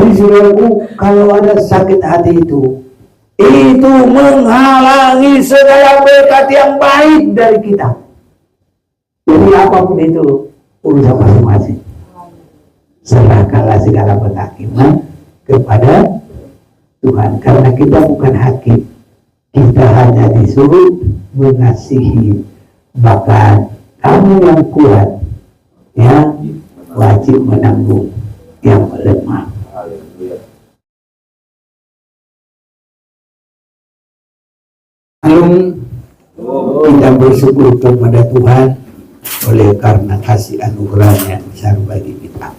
Jadi saudaraku, kalau ada sakit hati itu menghalangi segala berkat yang baik dari kita. Jadi apapun itu urusan masing-masing. Serahkanlah segala penghakiman kepada Tuhan, karena kita bukan hakim. Kita hanya disuruh mengasihi. Bahkan kamu yang kuat, ya, wajib menanggung yang lemah. Lalu kita bersyukur kepada Tuhan oleh karena kasih anugerah yang besar bagi kita.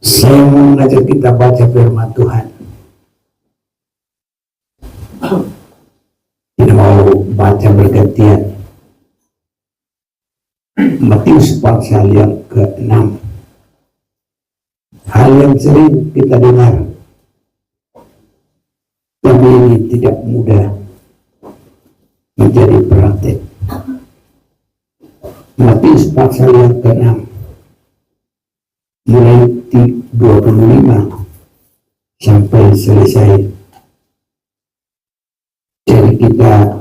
Saya mau mengajak kita baca firman Tuhan. Kita mau baca bergantian. Matius pasal yang ke-6. Hal yang sering kita dengar, tapi ini tidak mudah menjadi praktek. Matius pasal yang ke-6 mulai 25 sampai selesai. Jadi kita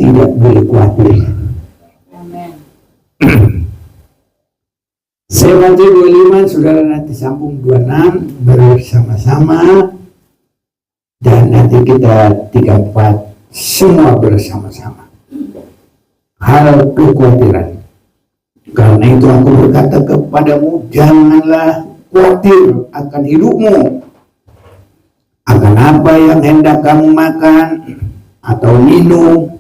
tidak boleh khawatir. Saya baca 25, saudara nanti sambung 26 bersama-sama, dan nanti kita 34 semua bersama-sama. Hal kekhawatiran. Karena itu aku berkata kepadamu, janganlah khawatir akan hidupmu, akan apa yang hendak kamu makan atau minum,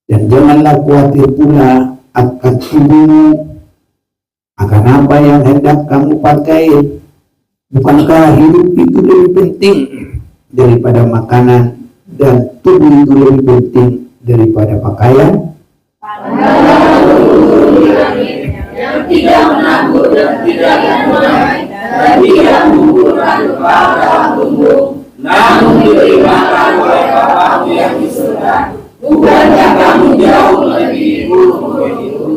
dan janganlah khawatir pula akan tubuhmu, akan apa yang hendak kamu pakai. Bukankah hidup itu lebih penting daripada makanan, dan tubuh itu lebih penting daripada pakaian? Yang tidak menabur dan tidak menuai dan tidak mengumpulkan kepala dalam tubuh, namun diberi makan oleh Bapamu yang di surga. Bukankah kamu jauh lebih buruk itu?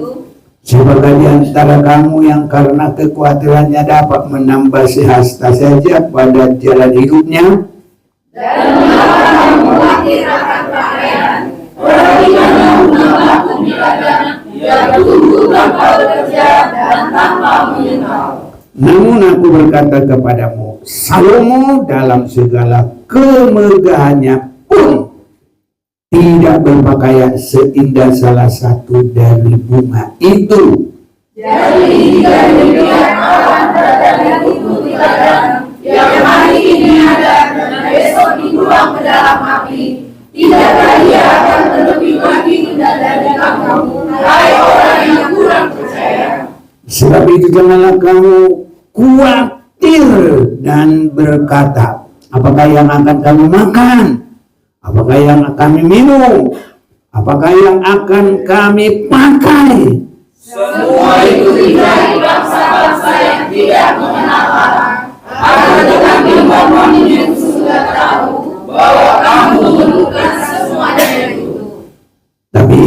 Siapakah di antara kamu yang karena kekhawatirannya dapat menambah sehasta saja pada jalan hidupnya? Dan mengapa kamu khawatir akan pakaian? Perhatikanlah menambah kumiladan yang tumbuh tanpa bekerja dan tanpa menyenal. Namun aku berkata kepadamu, Salomo dalam segala kemegahannya pun tidak berpakaian seindah salah satu dari bunga itu. Jadi jika demikian awan berada di ladang yang hari ini ada dan besok dibuang ke dalam api, tidakkah ia akan terlebih lagi indah dari kamu, hai orang yang kurang percaya? Sebab itu janganlah kamu khawatir dan berkata, apakah yang akan kamu makan? Apakah yang akan kami minum? Apakah yang akan kami pakai? Semua itu tidak bangsa-bangsa yang tidak mengenal Allah. Akan tetapi Bapa yang sudah tahu bahwa kamu memerlukan semuanya itu. Tapi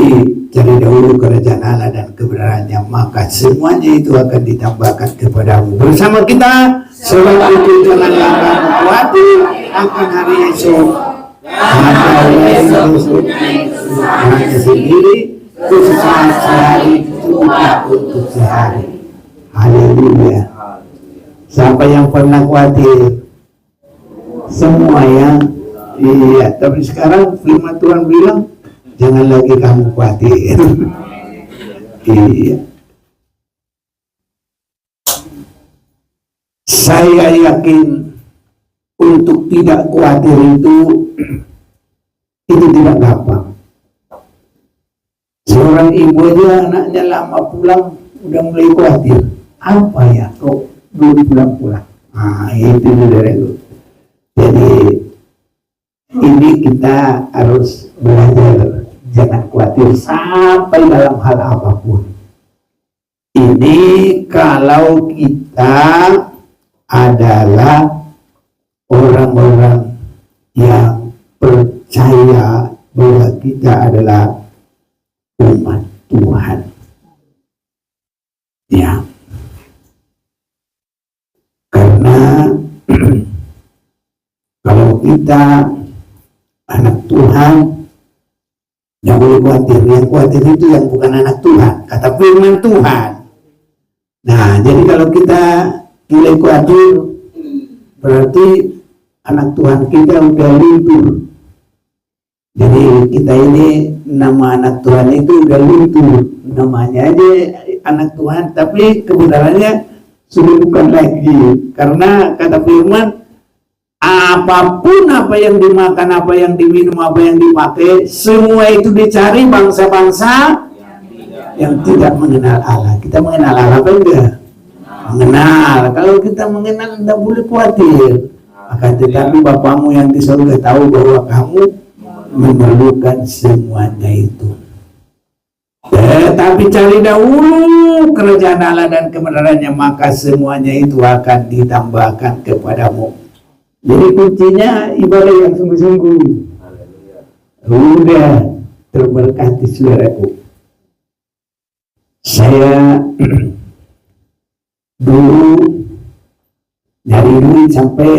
cari dahulu kerajaan Allah dan kebenarannya, maka semuanya itu akan ditambahkan kepadamu. Bersama kita, sebab itu janganlah kamu khawatir akan hari esok. Hanya sendiri, kesusahan sehari cuma untuk sehari. Haleluya. Siapa yang pernah khawatir? Semua ya. Iya, tapi sekarang firman Tuhan bilang jangan lagi kamu khawatir. Iya. Saya yakin untuk tidak khawatir itu tidak gampang. Seorang ibu aja anaknya lama pulang udah mulai khawatir. Apa ya kok belum pulang-pulang? Itu dari itu. Jadi ini kita harus belajar jangan khawatir sampai dalam hal apapun. Ini kalau kita adalah orang-orang yang percaya bahwa kita adalah umat Tuhan. Ya, karena kalau kita anak Tuhan, jangan boleh khawatir. Yang khawatir itu yang bukan anak Tuhan, kata firman Tuhan. Nah, jadi kalau kita mulai khawatir, berarti anak Tuhan kita udah luntur. Jadi kita ini nama anak Tuhan itu udah luntur, namanya aja anak Tuhan, tapi kebenarannya sudah bukan lagi. Karena kata firman, apapun apa yang dimakan, apa yang diminum, apa yang dipakai, semua itu dicari bangsa-bangsa yang tidak mengenal Allah. Kita mengenal Allah apa enggak? Mengenal. Kalau kita mengenal, tidak boleh khawatir. Akan tetapi Bapamu yang di surga tahu bahwa kamu memerlukan semuanya itu. Tetapi cari dahulu kerajaan Allah dan kebenarannya, maka semuanya itu akan ditambahkan kepadamu. Jadi kuncinya ibadah yang sungguh-sungguh. Udah terberkati saudaraku. Saya dulu nyari duit sampai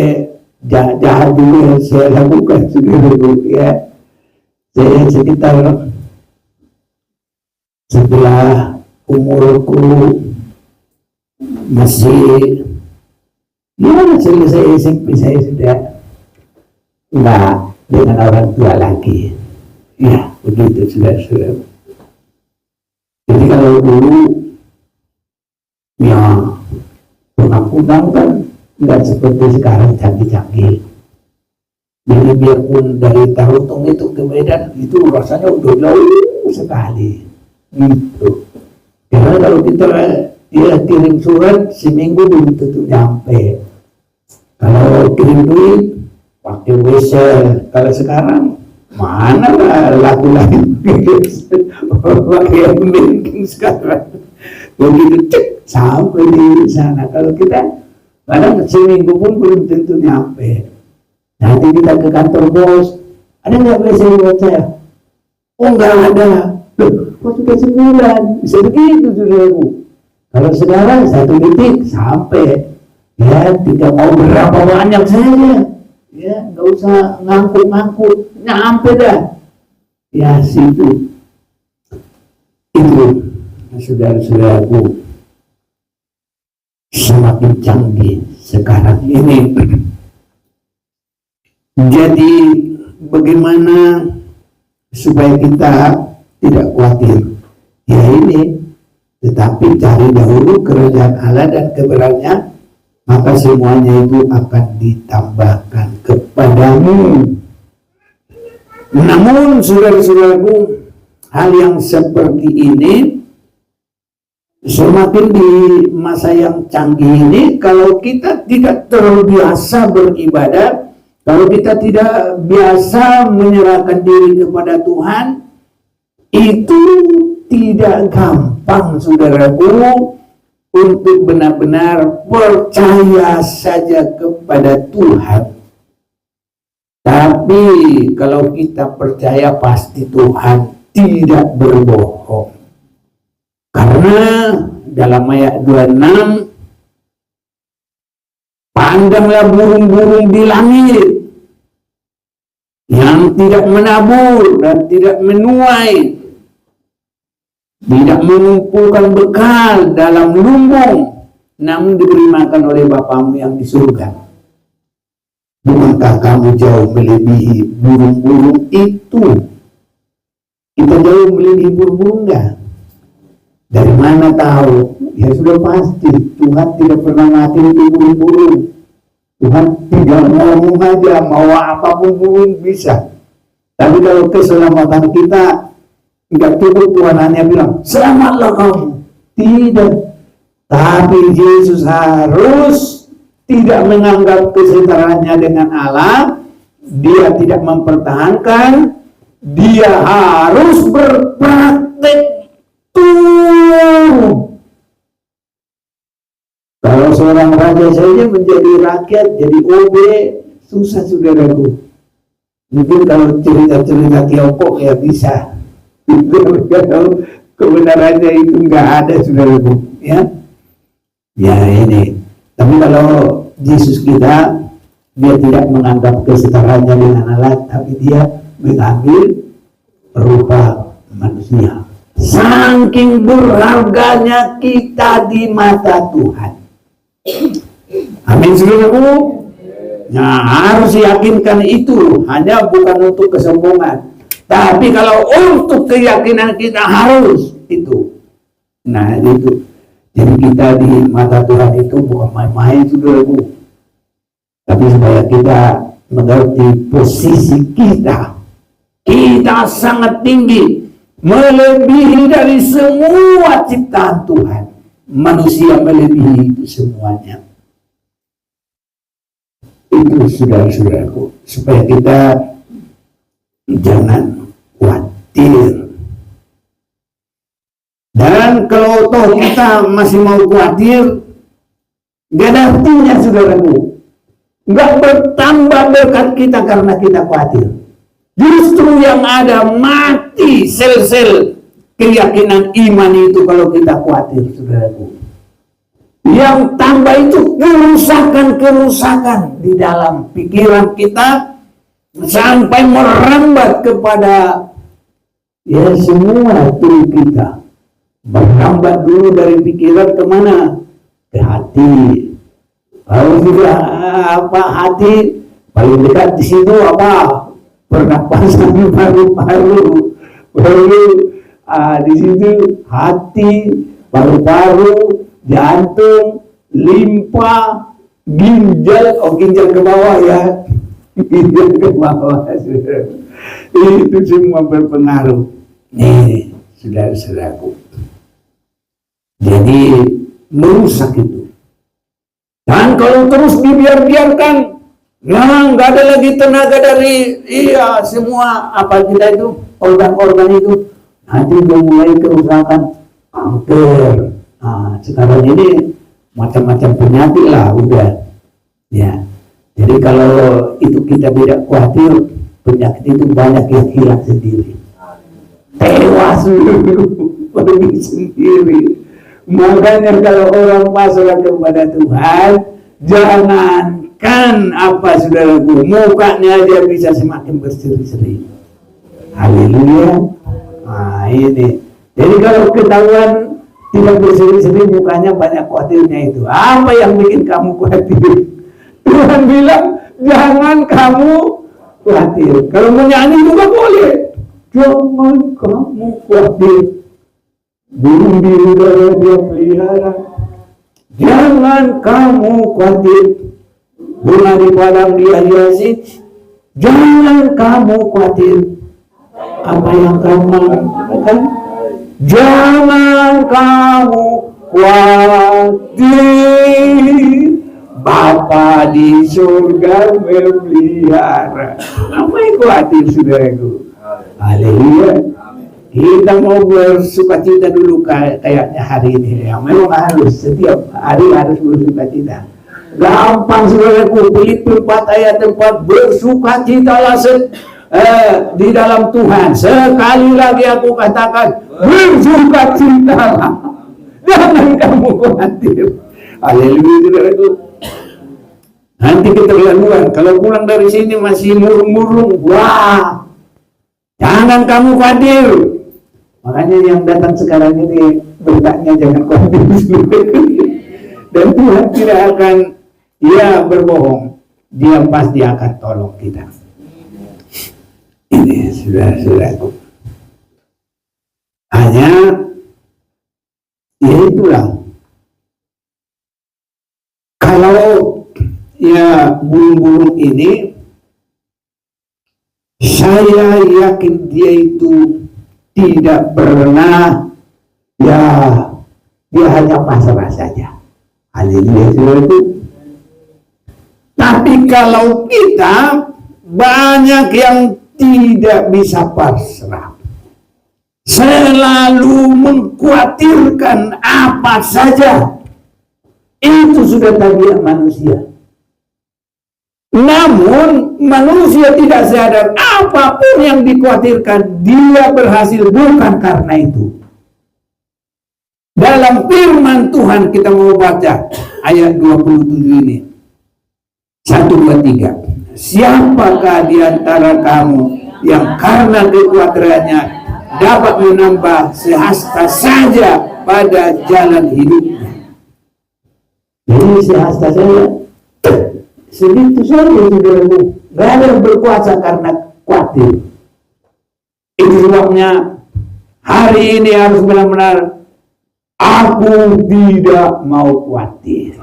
jahat dulu yang saya lakukan saudaraku, ya. Saya sekitar setelah umurku masih selesai SMP, saya sudah enggak dengan orang tua lagi. Ya, begitu saudara-saudara. Jadi kalau dulu ya pengampunan kan enggak seperti sekarang canggih-canggih. Jadi biarpun dari Tarutung itu ke Medan itu rasanya udah jauh sekali gitu. Karena kalau kita kirim surat seminggu belum tentu nyampe. Kalau kirim duit pakai wesel. Kalau sekarang mana lah lagu lain pakai banking sekarang. Begitu cek sampai di sana. Kalau kita kadang seminggu pun belum tentu nyampe. Nanti kita ke kantor bos, ada nggak wesel buat saya? Oh nggak ada. Kok sudah sebulan? Bisa begitu saudaraku. Kalau sekarang 1 detik sampai. Ya, tidak mau berapa banyak saja. Ya, nggak usah ngangkut-ngangkut, nyampe dah. Ya, situ. Itu, saudara-saudaraku, semakin canggih sekarang ini. Jadi, bagaimana supaya kita tidak khawatir? Ya ini, tetapi cari dahulu kerajaan Allah dan kebenarannya, maka semuanya itu akan ditambahkan kepadamu. Namun saudara-saudaraku, hal yang seperti ini semakin di masa yang canggih ini, kalau kita tidak terbiasa beribadah, kalau kita tidak biasa menyerahkan diri kepada Tuhan, itu tidak gampang saudaraku untuk benar-benar percaya saja kepada Tuhan. Tapi kalau kita percaya pasti Tuhan tidak berbohong. Karena dalam ayat 26, pandanglah burung-burung di langit yang tidak menabur dan tidak menuai, tidak mengumpulkan bekal dalam lumbung, namun diberi makan oleh Bapamu yang di surga. Bukankah kamu jauh melebihi burung-burung itu? Kita jauh melebihi burung-burung enggak? Dari mana tahu? Ya sudah pasti Tuhan tidak pernah mati itu burung-burung. Tuhan tidak ngomong aja, mau apapun burung bisa. Tapi kalau keselamatan kita enggak cukup Tuhan hanya bilang, selamatlah kamu. Tidak. Tapi Yesus harus tidak menganggap kesetaraannya dengan Allah. Dia tidak mempertahankan. Dia harus berpraktek tuh. Kalau seorang raja saja menjadi rakyat, jadi OB, susah saudaraku. Mungkin kalau cerita-cerita Tiongkok ya bisa. kebenarannya itu nggak ada, saudaraku, ya. Ya ini. Tapi kalau Yesus kita, dia tidak menganggap kesetaraannya dengan Allah, tapi dia mengambil rupa manusia. Saking berharganya kita di mata Tuhan. Amin, saudaraku. Nah, harus yakinkan itu, hanya bukan untuk kesombongan, tapi kalau untuk keyakinan kita harus itu. Nah, itu. Jadi kita di mata Tuhan itu bukan main-main, saudaraku. Tapi supaya kita mengerti posisi kita, kita sangat tinggi, melebihi dari semua ciptaan Tuhan. Manusia melebihi itu semuanya. Itu saudara-saudaraku, supaya kita jangan khawatir. Dan kalau toh kita masih mau khawatir, gak ada artinya, saudaraku. Gak bertambah berkat kita karena kita khawatir. Justru yang ada mati sel-sel keyakinan iman itu kalau kita khawatir, saudaraku. Yang tambah itu kerusakan-kerusakan di dalam pikiran kita sampai merambat kepada ya semua tubuh kita. Merambat dulu dari pikiran kemana? Ke hati. Kalau sudah hati paling dekat di situ apa? Pernapasan paru-paru. Baru di situ hati, paru-paru, jantung, limpa, ginjal, ginjal ke bawah ya, ginjal ke bawah, itu semua berpengaruh. Nih, saudara-saudaraku. Jadi merusak itu. Dan kalau terus dibiarkan, nah nggak ada lagi tenaga dari semua apa kita itu organ-organ itu, nanti mulai kerusakan, kanker. Nah, sekarang ini macam-macam penyakit lah udah ya. Jadi kalau itu kita tidak khawatir, penyakit itu banyak yang hilang sendiri, tewas dulu pergi sendiri. Makanya kalau orang pasrah kepada Tuhan, jangankan apa saudaraku, mukanya dia bisa semakin berseri-seri. Haleluya. Nah ini, jadi kalau ketahuan tidak berseri-seri mukanya, banyak khawatirnya itu. Apa yang bikin kamu khawatir? Tuhan bilang jangan kamu khawatir. Kalau mau nyanyi juga boleh, jangan kamu khawatir. Burung di udara dia pelihara, jangan kamu khawatir. Bunga di padang dia hiasi, jangan kamu khawatir. Apa yang kamu lakukan? Jangan kamu khawatir, Bapa di surga memelihara. Apa yang khawatir, saudaraku? Haleluya. Kita mau bersukacita dulu kayaknya hari ini. Ya, memang harus, setiap hari harus bersukacita. Gampang, saudaraku. Filipi 4 ayat 4, bersukacitalah di dalam Tuhan. Sekali lagi aku katakan, bersukacitalah. Jangan kamu khawatir. Haleluya, saudaraku. Nanti keterlaluan. Kalau pulang dari sini masih murung-murung, wah, jangan kamu khawatir. Makanya yang datang sekarang ini bertanya jangan khawatir. Dan Tuhan tidak akan berbohong. Dia pasti akan tolong kita. Ini saudara-saudaraku. Hanya itulah. Kalau burung-burung ini, saya yakin dia itu tidak pernah dia hanya pasrah saja. Haleluya, saudaraku. Tapi kalau kita banyak yang tidak bisa pasrah, selalu mengkhawatirkan apa saja, itu sudah tabiat manusia. Namun manusia tidak sadar apapun yang dikhawatirkan dia berhasil bukan karena itu. Dalam firman Tuhan kita mau baca ayat 27 ini. 1, 2, 3. Siapakah di antara kamu yang karena kekuatannya dapat menambah sehasta saja pada jalan hidupnya? Jadi sehasta saja, segitu saja saudaraku. Gak ada yang berkuasa karena khawatir. Itu sebabnya hari ini harus benar-benar aku tidak mau khawatir.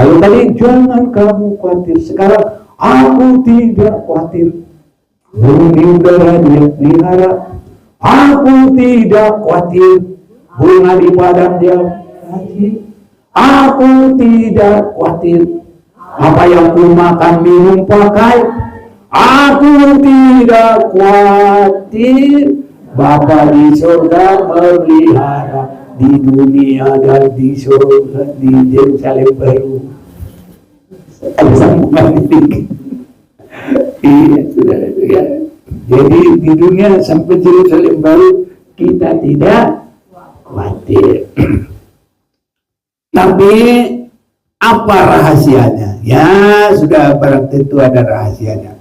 Kalau tadi jangan kamu khawatir, sekarang aku tidak khawatir. Burung di udara dia pelihara, aku tidak khawatir. Bunga di padang dia khawatir, aku tidak khawatir. Apa yang ku makan, minum, pakai, aku tidak khawatir. Bapa di surga melihara, di dunia dan di surga, di Yerusalem baru. Ada sambungan ini. Iya, saudara, ya. Jadi di dunia sampai Yerusalem baru kita tidak khawatir. Tapi apa rahasianya? Ya sudah barang tentu ada rahasianya.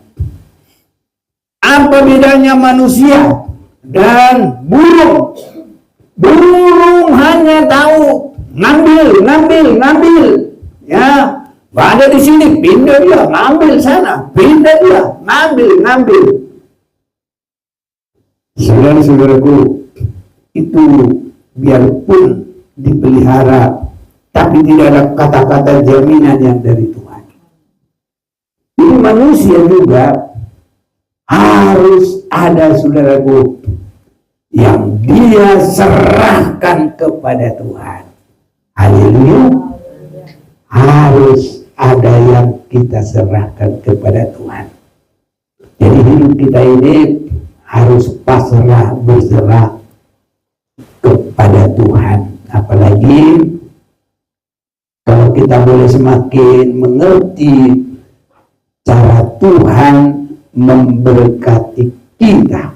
Apa bedanya manusia dan burung? Burung hanya tahu ngambil, ya. Ada di sini, pindah dia, ngambil sana, pindah dia, ngambil. Saudara-saudaraku, itu biarpun dipelihara, tapi tidak ada kata-kata jaminan yang dari Tuhan. Ini manusia juga harus ada, saudaraku, yang dia serahkan kepada Tuhan. Haleluya. Harus ada yang kita serahkan kepada Tuhan. Jadi hidup kita ini harus pasrah, berserah kepada Tuhan. Apalagi kalau kita boleh semakin mengerti cara Tuhan memberkati kita.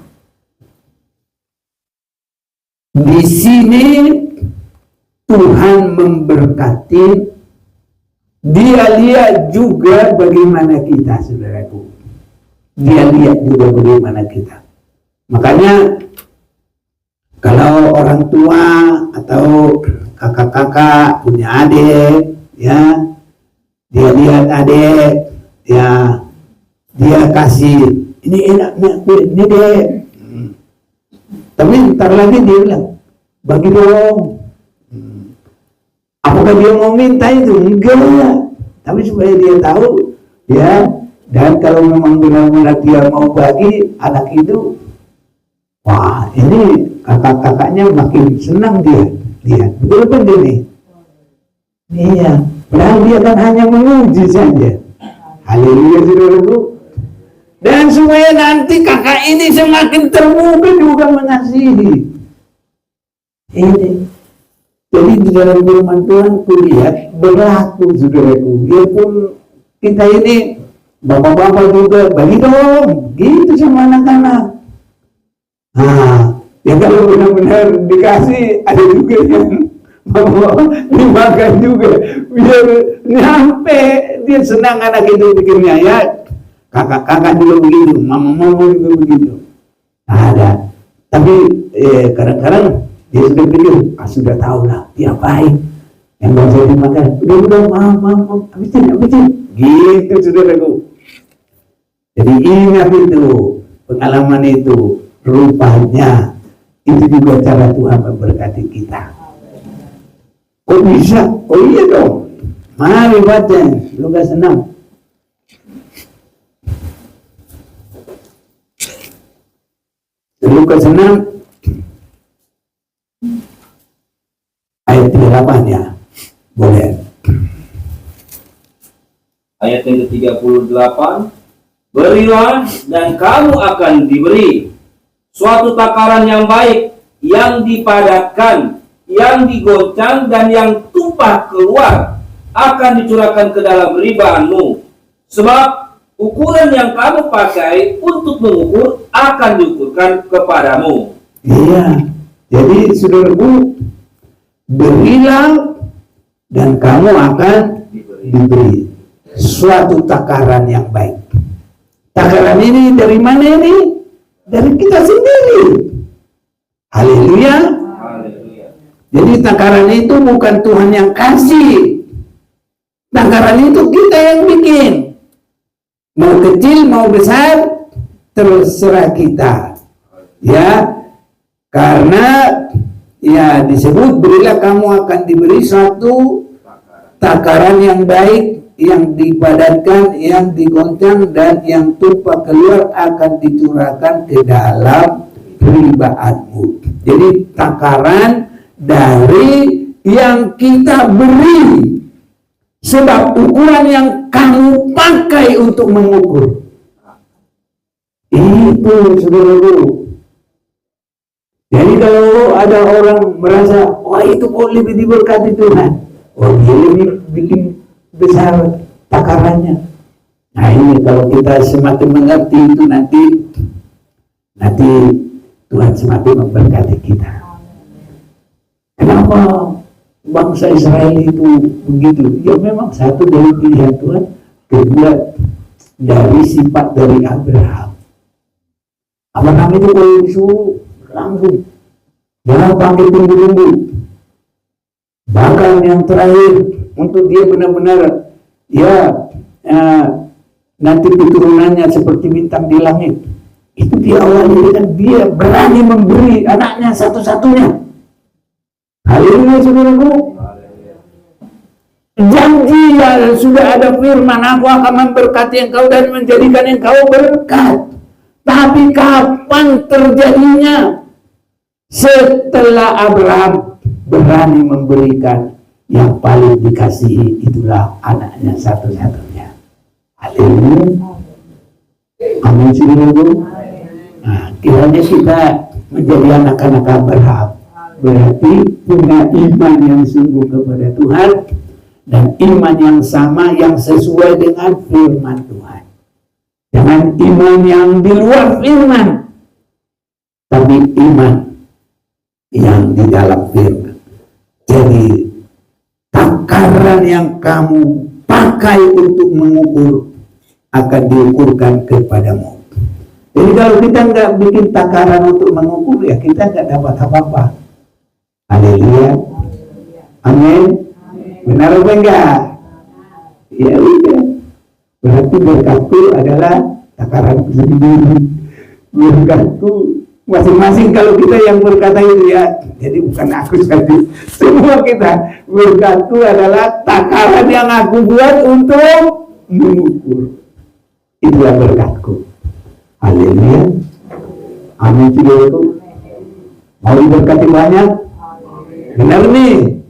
Di sini Tuhan memberkati. Dia lihat juga bagaimana kita, saudaraku. Dia lihat juga bagaimana kita. Makanya kalau orang tua atau kakak-kakak punya adik, ya, dia lihat adik, ya, dia kasih ini enak, ini dek. Tapi ntar lagi dia bilang, bagi dong. Apakah dia mau minta itu? Enggak. Tapi supaya dia tahu, ya. Dan kalau memang benar-benar dia mau bagi anak itu, wah, ini kakak-kakaknya makin senang dia. Betul ini. Iya. Padahal dia kan hanya menguji saja. Haleluya, saudaraku. Dan supaya nanti kakak ini semakin terbuka juga mengasihi. Ini. Jadi di dalam firman Tuhan kulihat berlaku, saudaraku. Biarpun kita ini bapak-bapak juga bagi dong, gitu sama anak-anak. Nah, ya kalau benar-benar dikasih, ada juga yang mau dimakan juga. Biar nyampe dia senang anak itu pikirnya, ya. Kakak-kakak juga begitu, mama-mama juga begitu. Nah, ada. Tapi kadang-kadang dia sudah pikir, sudah tahu lah, dia baik. Yang gak usah dimakan, udah, maaf, habisin. Gitu, saudaraku. Jadi ingat itu, pengalaman itu, rupanya, itu juga cara Tuhan memberkati kita. Kok bisa? Oh iya dong. Mari baca, Lukas 6. Lukas 6. Ayat 38 ya, boleh. Ayat yang ke-38, berilah dan kamu akan diberi suatu takaran yang baik, yang dipadatkan, yang digoncang dan yang tumpah keluar akan dicurahkan ke dalam ribaanmu. Sebab ukuran yang kamu pakai untuk mengukur akan diukurkan kepadamu. Iya, jadi saudaraku, berilah dan kamu akan diberi suatu takaran yang baik. Takaran ini dari mana ini? Dari kita sendiri. Haleluya. Jadi takaran itu bukan Tuhan yang kasih. Takaran itu kita yang bikin. Mau kecil, mau besar, terserah kita. Ya, karena ya disebut berilah kamu akan diberi suatu takaran yang baik, yang dipadatkan, yang digoncang, dan yang tumpah keluar akan dicurahkan ke dalam ribaatmu. Jadi takaran dari yang kita beri. Sebab ukuran yang kamu pakai untuk mengukur itu, saudara-saudara. Jadi kalau ada orang merasa, wah itu kok lebih diberkati Tuhan, oh dia lebih bikin besar takarannya. Nah ini kalau kita semakin mengerti itu, nanti Tuhan semakin memberkati kita. Kenapa bangsa Israel itu begitu? Ya memang satu dari pilihan Tuhan, kedua dari sifat dari Abraham. Abraham itu kalau disuruh langsung, jangan panggil tunggu-tunggu. Bahkan yang terakhir untuk dia benar-benar nanti keturunannya seperti bintang di langit. Itu dia awalnya dengan dia berani memberi anaknya satu-satunya. Haleluya, saudaraku. Janji sudah ada firman, aku akan memberkati engkau dan menjadikan engkau berkat. Tapi kapan terjadinya? Setelah Abraham berani memberikan yang paling dikasihi, itulah anaknya satu-satunya. Haleluya. Amin, saudaraku. Nah, kiranya kita menjadi anak-anak Abraham. Berarti punya iman yang sungguh kepada Tuhan dan iman yang sama yang sesuai dengan firman Tuhan. Jangan iman yang di luar firman, tapi iman yang di dalam firman. Jadi takaran yang kamu pakai untuk mengukur akan diukurkan kepadamu. Jadi kalau kita nggak bikin takaran untuk mengukur, ya kita nggak dapat apa-apa. Haleluya. Amin. Benar apa enggak? Ya udah. Berarti berkatku adalah takaran sendiri. Berkatku masing-masing, kalau kita yang berkata itu ya. Jadi bukan aku saja. Semua kita. Berkatku adalah takaran yang aku buat untuk mengukur. Itulah berkatku. Haleluya. Amin. Saudaraku. Mau diberkati banyak? Benar nih.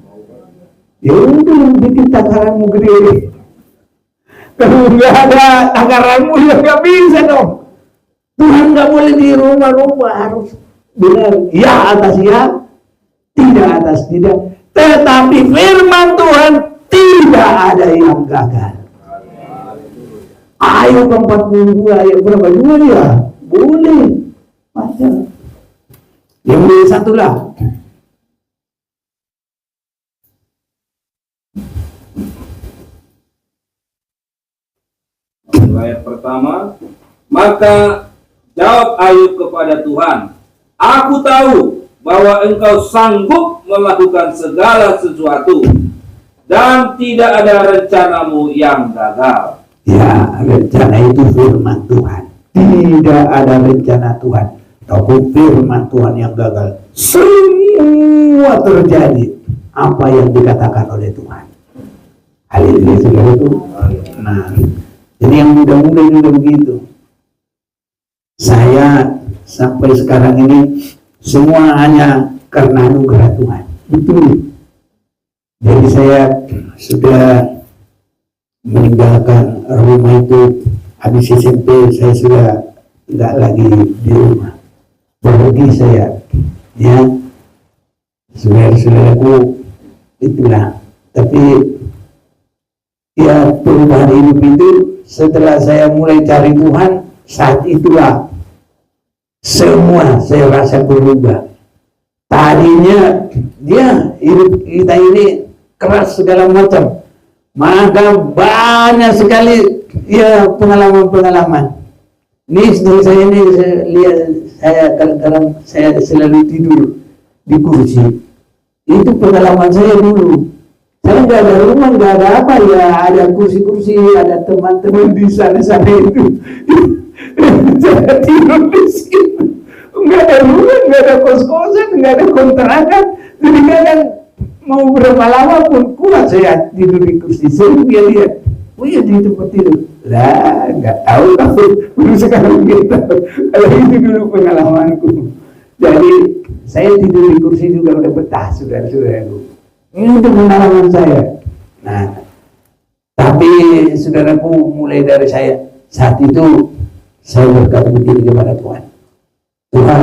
Ya udah, bikin takaranmu gede. Kalau nggak ada takaranmu ya nggak bisa dong. Tuhan nggak boleh di rumah-rumah, harus benar. Ya atas ya, tidak atas tidak. Tetapi firman Tuhan tidak ada yang gagal. Ayo ke 42 ayat berapa? 2 ya? Boleh. Baca. Yang boleh satu lah. Ayat pertama, maka jawab Ayub kepada Tuhan, aku tahu bahwa engkau sanggup melakukan segala sesuatu dan tidak ada rencanamu yang gagal. Ya, rencana itu firman Tuhan. Tidak ada rencana Tuhan ataupun firman Tuhan yang gagal. Semua terjadi apa yang dikatakan oleh Tuhan. Haleluya, saudaraku. Nah, jadi yang muda-muda juga begitu. Saya sampai sekarang ini semua hanya karena anugerah Tuhan. Betul. Jadi saya sudah meninggalkan rumah itu habis SMP. Saya sudah tidak lagi di rumah. Pergi saya, ya, saudara-saudaraku, itulah. Tapi ya perubahan hidup itu setelah saya mulai cari Tuhan, saat itulah semua saya rasa berubah. Tadinya dia hidup kita ini keras segala macam, maka banyak sekali ya pengalaman-pengalaman. Ini istri saya ini, saya lihat, saya kadang-kadang saya selalu tidur di kursi. Itu pengalaman saya dulu. Saya nggak ada rumah, nggak ada apa ya, ada kursi-kursi, ada teman-teman di sana-sana itu. Saya tidur di situ. Nggak ada rumah, nggak ada kos-kosan, nggak ada kontrakan. Jadi kadang mau berapa lama pun kuat saya tidur di kursi. Saya lihat, oh iya di tempat tidur. Lah, nggak tahu aku baru sekarang gitu. Kalau itu dulu pengalamanku. Jadi saya tidur di kursi juga udah betah, saudara-saudaraku. Ini untuk pengalaman saya. Nah, tapi saudaraku, mulai dari saya saat itu saya berkata begini kepada Tuhan. Tuhan,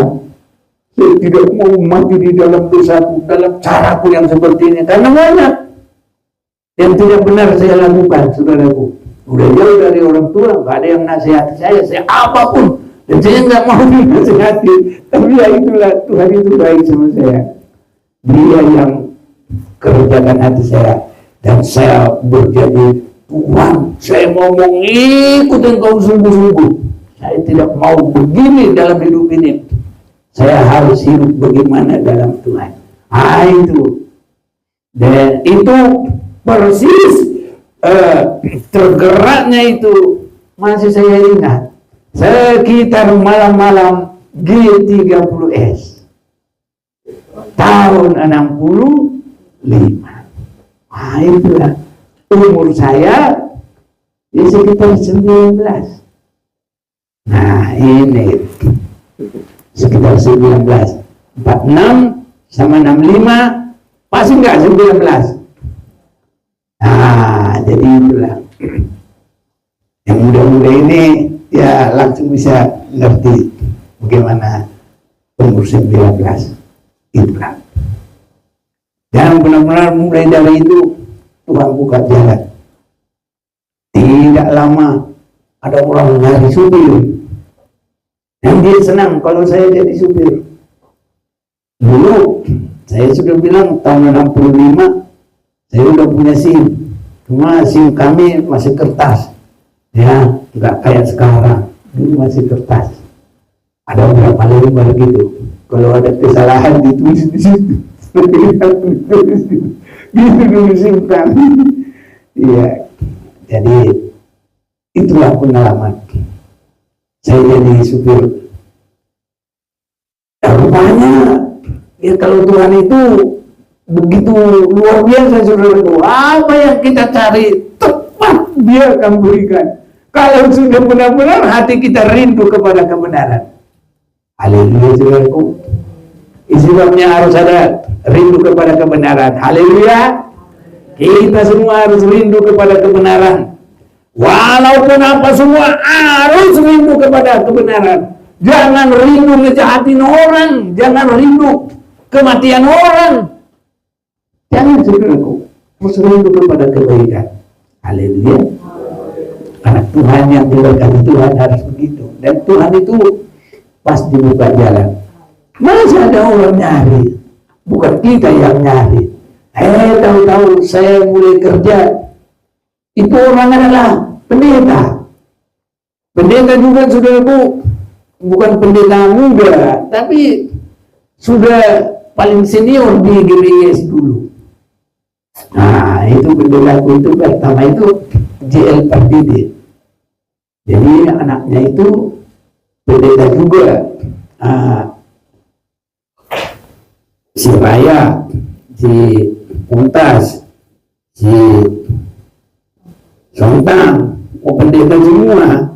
saya tidak mau mati di dalam dosaku, dalam caraku yang seperti ini, karena banyak yang tidak benar saya lakukan, saudaraku. Udah jauh dari orang tua, nggak ada yang nasihati saya apapun, dan saya nggak mau dinasihati. Tapi ya itulah, Tuhan itu baik sama saya. Dia yang kerjakan hati saya, dan saya berjanji, Tuhan, saya mau mengikut Engkau sungguh-sungguh. Saya tidak mau begini dalam hidup ini. Saya harus hidup bagaimana dalam Tuhan. Itu. Dan itu persis tergeraknya itu masih saya ingat. Sekitar malam-malam G30S tahun 65. Itulah umur saya ya sekitar 19. Nah ini sekitar 19, 46 sama 65 pasti enggak 19. Nah jadi itulah yang muda-muda ini ya langsung bisa ngerti bagaimana umur 19. Itulah. Dan benar-benar mulai dari itu Tuhan buka jalan. Tidak lama ada orang nyari supir. Dan dia senang kalau saya jadi supir. Dulu saya sudah bilang tahun 65 saya udah punya SIM. Cuma SIM kami masih kertas. Ya, nggak kayak sekarang. Dulu masih kertas. Ada beberapa lembar gitu. Kalau ada kesalahan ditulis di situ. Gitu dulu SIM kami. Iya. Jadi itulah pengalaman saya jadi supir. Dan rupanya ya kalau Tuhan itu begitu luar biasa, saudaraku. Apa yang kita cari tepat Dia akan berikan. Kalau sudah benar-benar hati kita rindu kepada kebenaran. Haleluya, saudaraku. Sebabnya harus ada rindu kepada kebenaran. Haleluya. Kita semua harus rindu kepada kebenaran. Walaupun apa semua harus rindu kepada kebenaran. Jangan rindu ngejahatin orang, jangan rindu kematian orang. Jangan, saudaraku, harus rindu kepada kebaikan. Haleluya. Karena Tuhan yang diberkati, Tuhan harus begitu. Dan Tuhan itu pasti buka jalan. Masa ada orang nyari, bukan kita yang nyari. Tahu-tahu saya mulai kerja, itu orang adalah pendeta. Pendeta juga, saudaraku, bukan pendeta muda, tapi sudah paling senior di GBS dulu. Nah, itu pendetaku itu pertama itu JL Pardide. Jadi anaknya itu pendeta juga. Si Raya, si Untas, si Sontang, pendeta semua.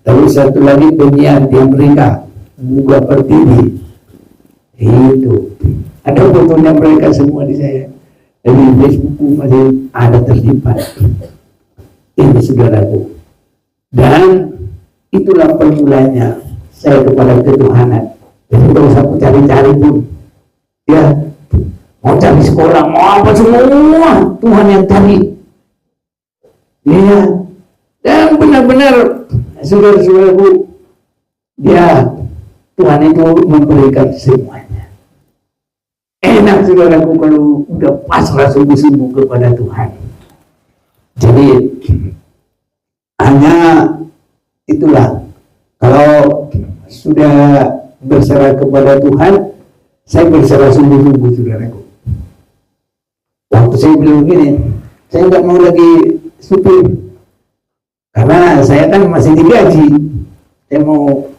Terus satu lagi penyiar di Amerika, Buga Pertiwi. Itu ada fotonya mereka semua di saya. Di Facebook masih ada tersimpan. Ini saudaraku. Dan itulah permulanya saya kepada ketuhanan. Jadi tidak usah aku cari-cari pun. Ya, mau cari sekolah, mau apa semua, Tuhan yang cari. Ya, dan benar-benar saudara-saudaraku, ya Tuhan itu memberikan semuanya. enak saudaraku kalau udah pasrah sungguh-sungguh kepada Tuhan. Jadi hanya itulah, kalau sudah berserah kepada Tuhan, saya berserah sungguh-sungguh saudaraku. Waktu saya bilang begini, saya nggak mau lagi supir, karena saya kan masih digaji. Saya mau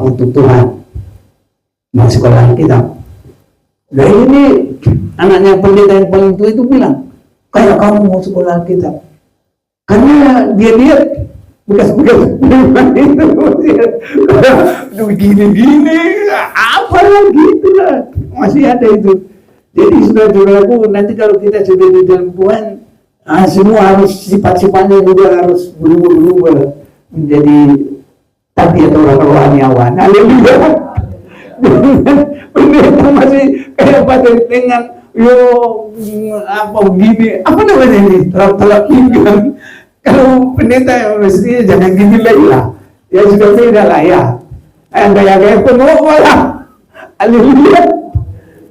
untuk Tuhan, mau sekolah Alkitab. Nah ini anaknya pendeta yang paling tua itu bilang, kayak kamu mau sekolah Alkitab, karena dia lihat bekas-bekas preman itu begini-gini, apa lagi itulah masih ada itu. Jadi saudara-saudaraku, nanti kalau kita sudah di dalam Tuhan, semua harus sifat-sifatnya juga harus berubah-ubah menjadi tabiat orang rohaniawan. Haleluya. Pendeta masih kayak pada dengan apa begini, apa namanya ini, telap pinggang. Kalau pendeta mestinya jangan gini lagi lah, ya sudah beda lah ya. Gaya-gaya pengokok lah. Haleluya.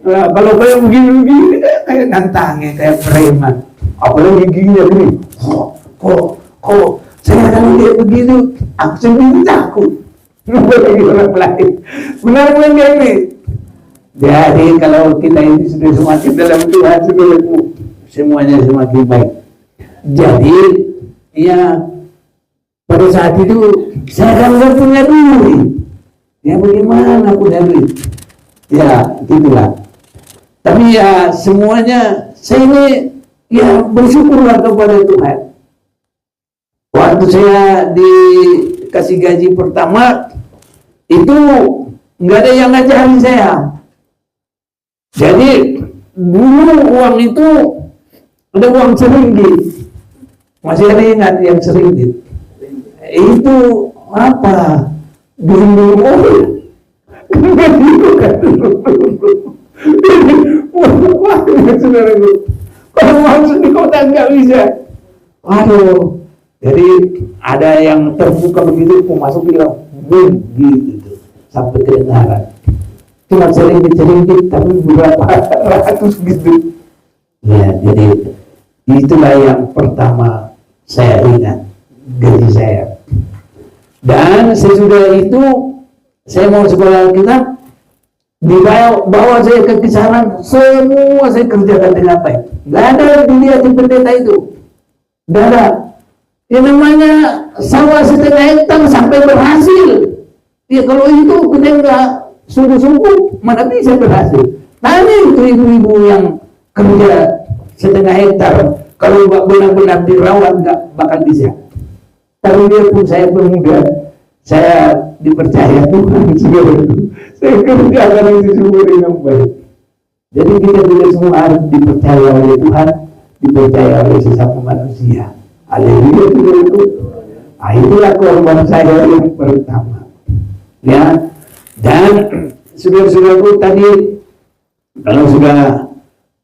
Kalau kayak begini-begini kayak nantangnya, kayak preman. Apalagi giginya gini. Kok saya kalau lihat begitu, aku sendiri takut. Bagi orang lain. Benar-benar ini. Jadi kalau kita ini sudah semakin dalam Tuhan, semuanya semakin baik. Jadi ya pada saat itu saya kan nggak punya duit. Ya bagaimana punya duit? Ya itulah. Tapi ya semuanya saya ini ya bersyukurlah kepada Tuhan. Waktu saya dikasih gaji pertama itu nggak ada yang ngajarin saya. Jadi dulu uang itu ada uang seringgit. Masih ada ingat yang seringgit? Itu apa? Dulu mobil. Wah, saudaraku. Kalau masuk di kota nggak bisa. Aduh. Jadi ada yang terbuka begitu, aku masuk bilang, gitu, sampai kedengaran. Cuma seringgit, tapi beberapa ratus gitu. Ya, jadi itulah yang pertama saya ingat gaji saya. Dan sesudah itu saya mau sekolah Alkitab, dibawa saya ke kisaran, semua saya kerjakan dengan baik. Gak ada dilihat di pendeta itu, gak ada. Yang namanya sawah setengah hektar sampai berhasil. Ya kalau itu kita nggak sungguh-sungguh, mana bisa berhasil. Tanya itu ibu-ibu yang kerja setengah hektar, kalau nggak benar-benar dirawat nggak bakal bisa. Tapi dia pun saya pemuda, saya dipercaya Tuhan saya kerjakan itu semua dengan baik. Jadi kita tidak semua harus dipercaya oleh Tuhan, dipercaya oleh sesama manusia. Haleluya, itu. Itulah korban saya yang pertama. Ya, dan saudara-saudaraku tadi kalau sudah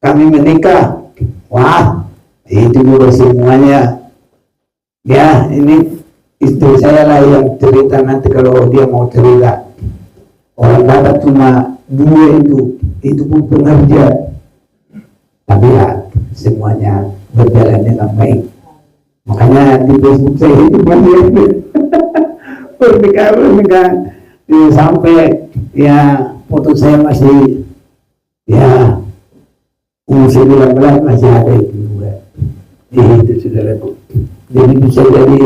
kami menikah, wah itu juga semuanya. Ya, ini istri saya lah yang cerita nanti kalau dia mau cerita. Orang dapat cuma dua itu pun pengerja. Tapi ya semuanya berjalan dengan baik. Makanya di Facebook saya itu banyak pernikahan sampai ya foto saya masih ya umur 19 masih ada itu juga. Itu saudaraku. Jadi bisa jadi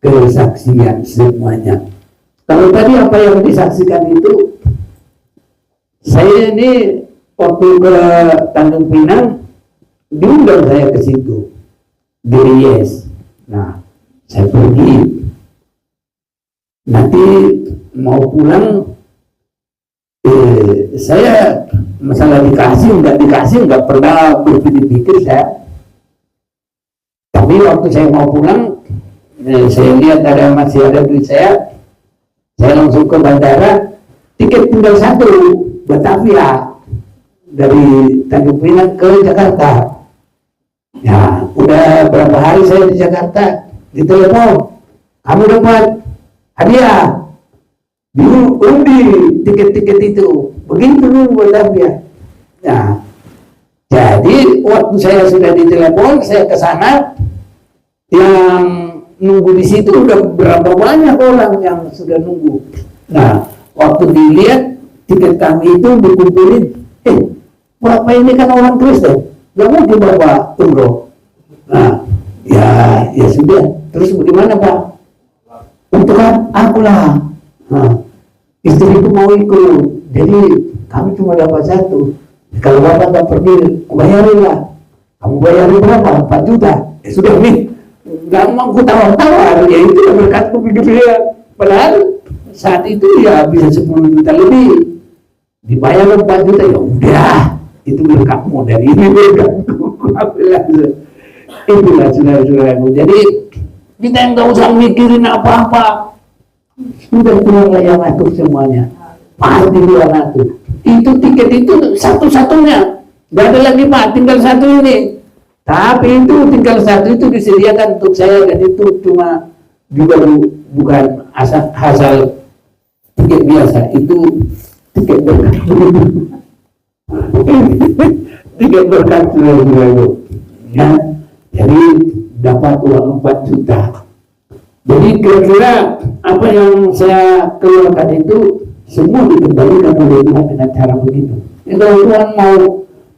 kesaksian semuanya. Kalau tadi apa yang disaksikan itu, saya ini waktu ke Tanjung Pinang diundang saya ke situ. Dari Yes. Nah, saya pergi. Nanti mau pulang, saya masalah dikasih nggak pernah berpikir saya. Tapi waktu saya mau pulang, saya lihat masih ada duit saya langsung ke bandara, tiket tinggal satu, Batavia dari Tanjung Pinang ke Jakarta. Ya, udah berapa hari saya di Jakarta, ditelepon, kamu dapat hadiah, diundi tiket-tiket itu, begitu dulu buat dia. Nah, jadi waktu saya sudah ditelepon, saya ke sana, yang nunggu di situ udah berapa banyak orang yang sudah nunggu. Nah, waktu dilihat tiket kami itu dikumpulin, berapa ini kan orang Kristen, nggak mungkin bawa umroh. Nah, ya sudah. Terus bagaimana Pak? Untuk aku lah. Nah, istriku mau ikut, jadi kami cuma dapat satu. Kalau bapak nggak pergi, bayarin lah. Kamu bayarin berapa? 4 juta. Sudah nih, nggak mau ku tawar-tawar. Ya itu berkatku hidup dia. Padahal saat itu ya bisa 10 juta lebih. Dibayar 4 juta, ya udah. Itu berkatmu dari ini berkatku. Itulah saudara-saudaraku. Jadi kita yang nggak usah mikirin apa-apa. Sudah Tuhan yang atur semuanya. Pasti Tuhan atur. Itu tiket itu satu-satunya. Gak ada lagi Pak, tinggal satu ini. Tapi itu tinggal satu itu disediakan untuk saya, dan itu cuma juga bukan asal tiket biasa, itu tiket berkat. Tiket berkat saudara-saudaraku. Ya, jadi dapat uang 4 juta. Jadi kira-kira apa yang saya keluarkan itu semua dikembalikan oleh Tuhan dengan cara begitu. Kalau Tuhan mau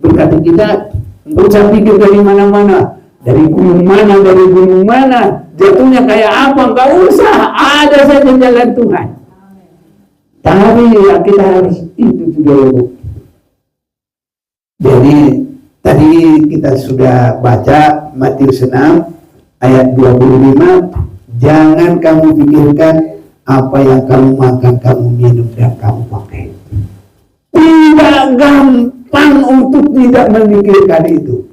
berkati kita, nggak usah pikir dari mana-mana, dari gunung mana, jatuhnya kayak apa, nggak usah, ada saja jalan Tuhan. Tapi ya kita harus itu juga ya Bu. Jadi tadi kita sudah baca Matius 6 ayat 25, jangan kamu pikirkan apa yang kamu makan, kamu minum, dan kamu pakai. Tidak gampang untuk tidak memikirkan itu.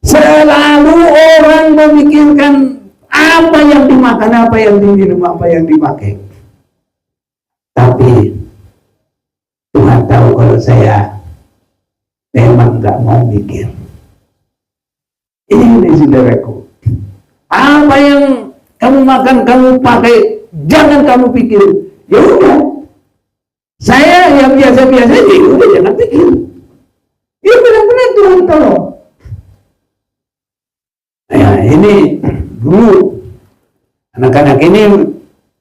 Selalu orang memikirkan apa yang dimakan, apa yang diminum, apa yang dipakai. Tapi Tuhan tahu kalau saya memang nggak mau mikir. Ini saudaraku, apa yang kamu makan, kamu pakai, jangan kamu pikir. Ya udah, saya yang biasa-biasa aja, udah jangan pikir. Ya benar-benar Tuhan tolong. Nah, ini dulu anak-anak ini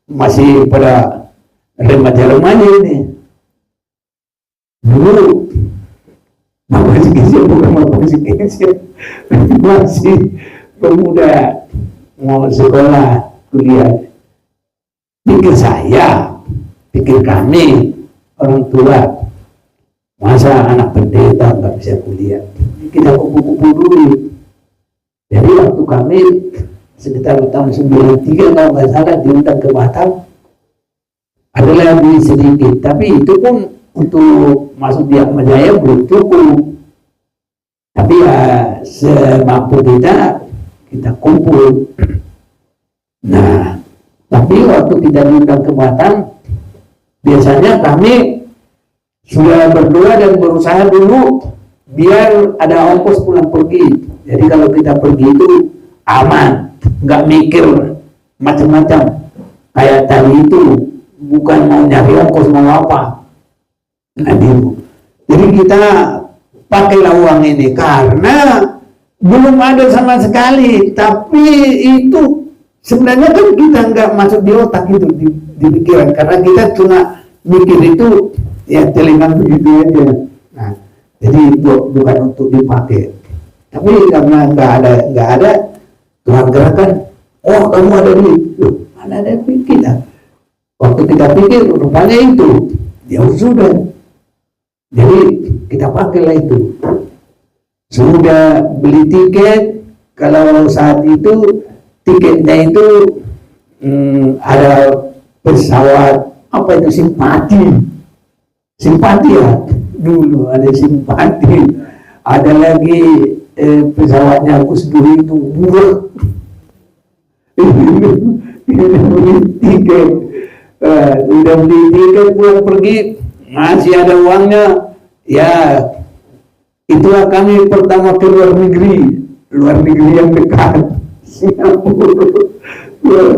masih pada remaja-remaja ini. Dulu masih kecil, bukan masih kecil, masih pemuda, mau sekolah, kuliah. Pikir saya, pikir kami, orang tua, masa anak pendeta nggak bisa kuliah? Kita kumpul-kumpul dulu. Jadi waktu kami sekitar tahun 93 kalau nggak salah diundang ke Batam, ada lagi sedikit, tapi itu pun untuk masuk di Ahmad Jaya belum cukup. Tapi ya semampu kita kumpul. Nah, tapi waktu kita diundang ke Batam, biasanya kami sudah berdoa dan berusaha dulu biar ada ongkos pulang pergi. Jadi kalau kita pergi itu aman, nggak mikir macam-macam. Kayak tadi itu bukan mau nyari ongkos, mau apa. Nah, jadi kita pakailah uang ini karena belum ada sama sekali. Tapi itu sebenarnya kan kita nggak masuk di otak itu, di pikiran, karena kita cuma mikir itu ya telinga begitu aja. Nah, jadi bukan untuk dipakai. Tapi karena nggak ada Tuhan gerakan, oh kamu ada di, mana ada kita. Waktu kita pikir rupanya itu, ya sudah. Jadi kita pakailah itu. Sudah beli tiket, kalau saat itu tiketnya itu ada pesawat apa itu simpati ya, dulu ada simpati, ada lagi pesawatnya Gus Dur itu murah. Beli tiket, udah beli tiket pulang pergi masih ada uangnya, ya itulah kami pertama ke luar negeri yang dekat, Singapura,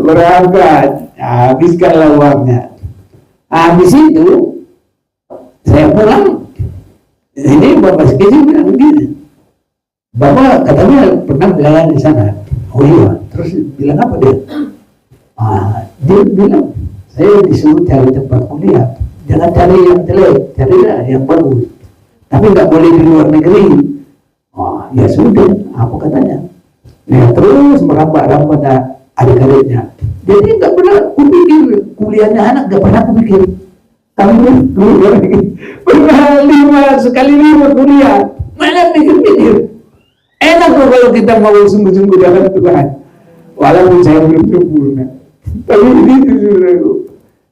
berangkat, habiskanlah uangnya. Habis itu saya pulang, Bapak Sekeci bilang begini, Bapak katanya pernah belajar di sana. Oh iya, terus bilang apa dia? Dia bilang, saya disuruh cari tempat kuliah. Jangan cari yang jelek, carilah yang bagus. Tapi nggak boleh di luar negeri. Ya sudah, apa katanya? Nah, terus merambat-rambat adik-adiknya. Jadi nggak pernah kupikir kuliahnya anak, nggak pernah kupikir. Kami pernah 5 kuliah, malah pikir-pikir. Enak loh kalau kita mau sungguh-sungguh dalam Tuhan. Walaupun saya belum sempurna. Tapi itu saudaraku.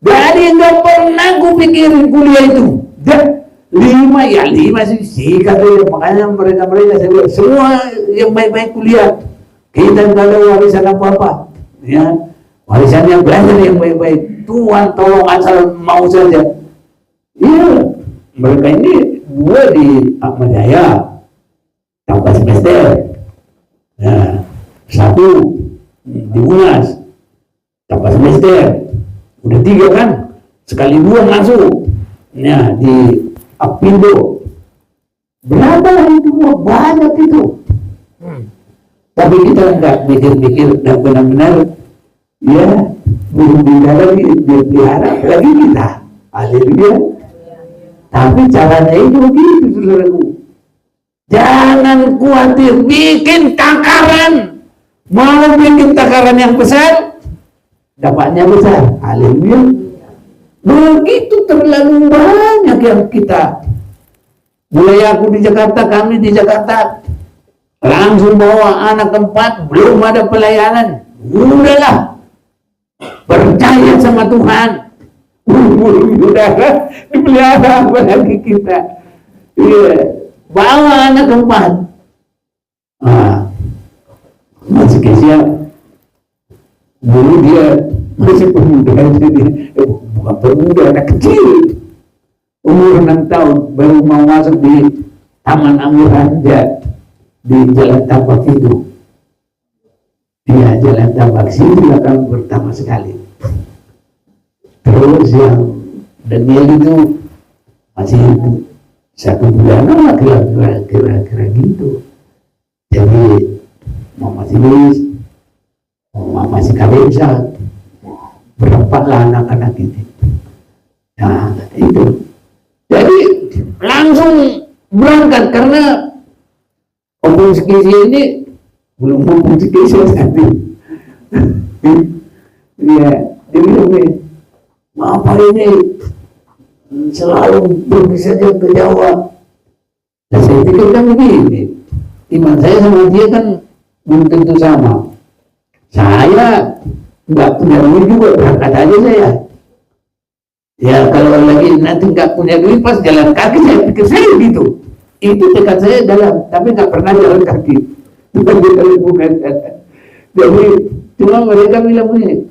Jadi nggak pernah kupikirin kuliah itu. 5 sih sikat aja. Makanya mereka saya bilang, semua yang baik-baik kuliah. Kita nggak ada warisan apa-apa. Ya, warisan yang belajar yang baik-baik. Tuhan tolong asal mau saja. Iya, mereka ini 2 di Ahmad Jaya, tambah semester. Nah, 1 di UNAS, tambah semester. Udah 3 kan? Sekali 2 masuk. Nah, di Apindo. Berapa itu? Banyak itu. Tapi kita nggak mikir-mikir dan benar-benar ya belum beda lagi dia pelihara lagi kita. Haleluya. Tapi caranya itu begitu saudaraku. Jangan khawatir bikin takaran. Mau bikin takaran yang besar, dapatnya besar. Haleluya. Begitu terlalu banyak yang kita. Mulai aku di Jakarta, kami di Jakarta, langsung bawa anak 4, belum ada pelayanan. Udahlah, percaya sama Tuhan. Udahlah, dipelihara apa lagi kita. Iya, bawa anak 4. Masih kesiap. Dulu dia masih pemuda, jadi bukan pemuda, anak kecil. Umur 6 tahun, baru mau masuk di Taman Amir Hamzah di Jalan Tambak itu. Dia Jalan Tambak sini akan pertama sekali. Terus yang Daniel itu masih 1 bulan kira-kira gitu. Jadi Mama Silis, Mama si Kalesa, berempatlah anak-anak ini. Nah itu. Jadi langsung berangkat karena Om Sekeci ini belum Om Sekeci tadi. Iya, dia bilang nih, apa ini selalu pergi saja ke Jawa. Dan saya pikir kan begini, iman saya sama dia kan belum tentu sama. Saya nggak punya duit juga, berangkat aja saya. Ya kalau lagi nanti nggak punya duit pas jalan kaki, saya pikir saya gitu. Itu tekad saya dalam, tapi nggak pernah jalan kaki. Bukan. Jadi cuma mereka bilang begini,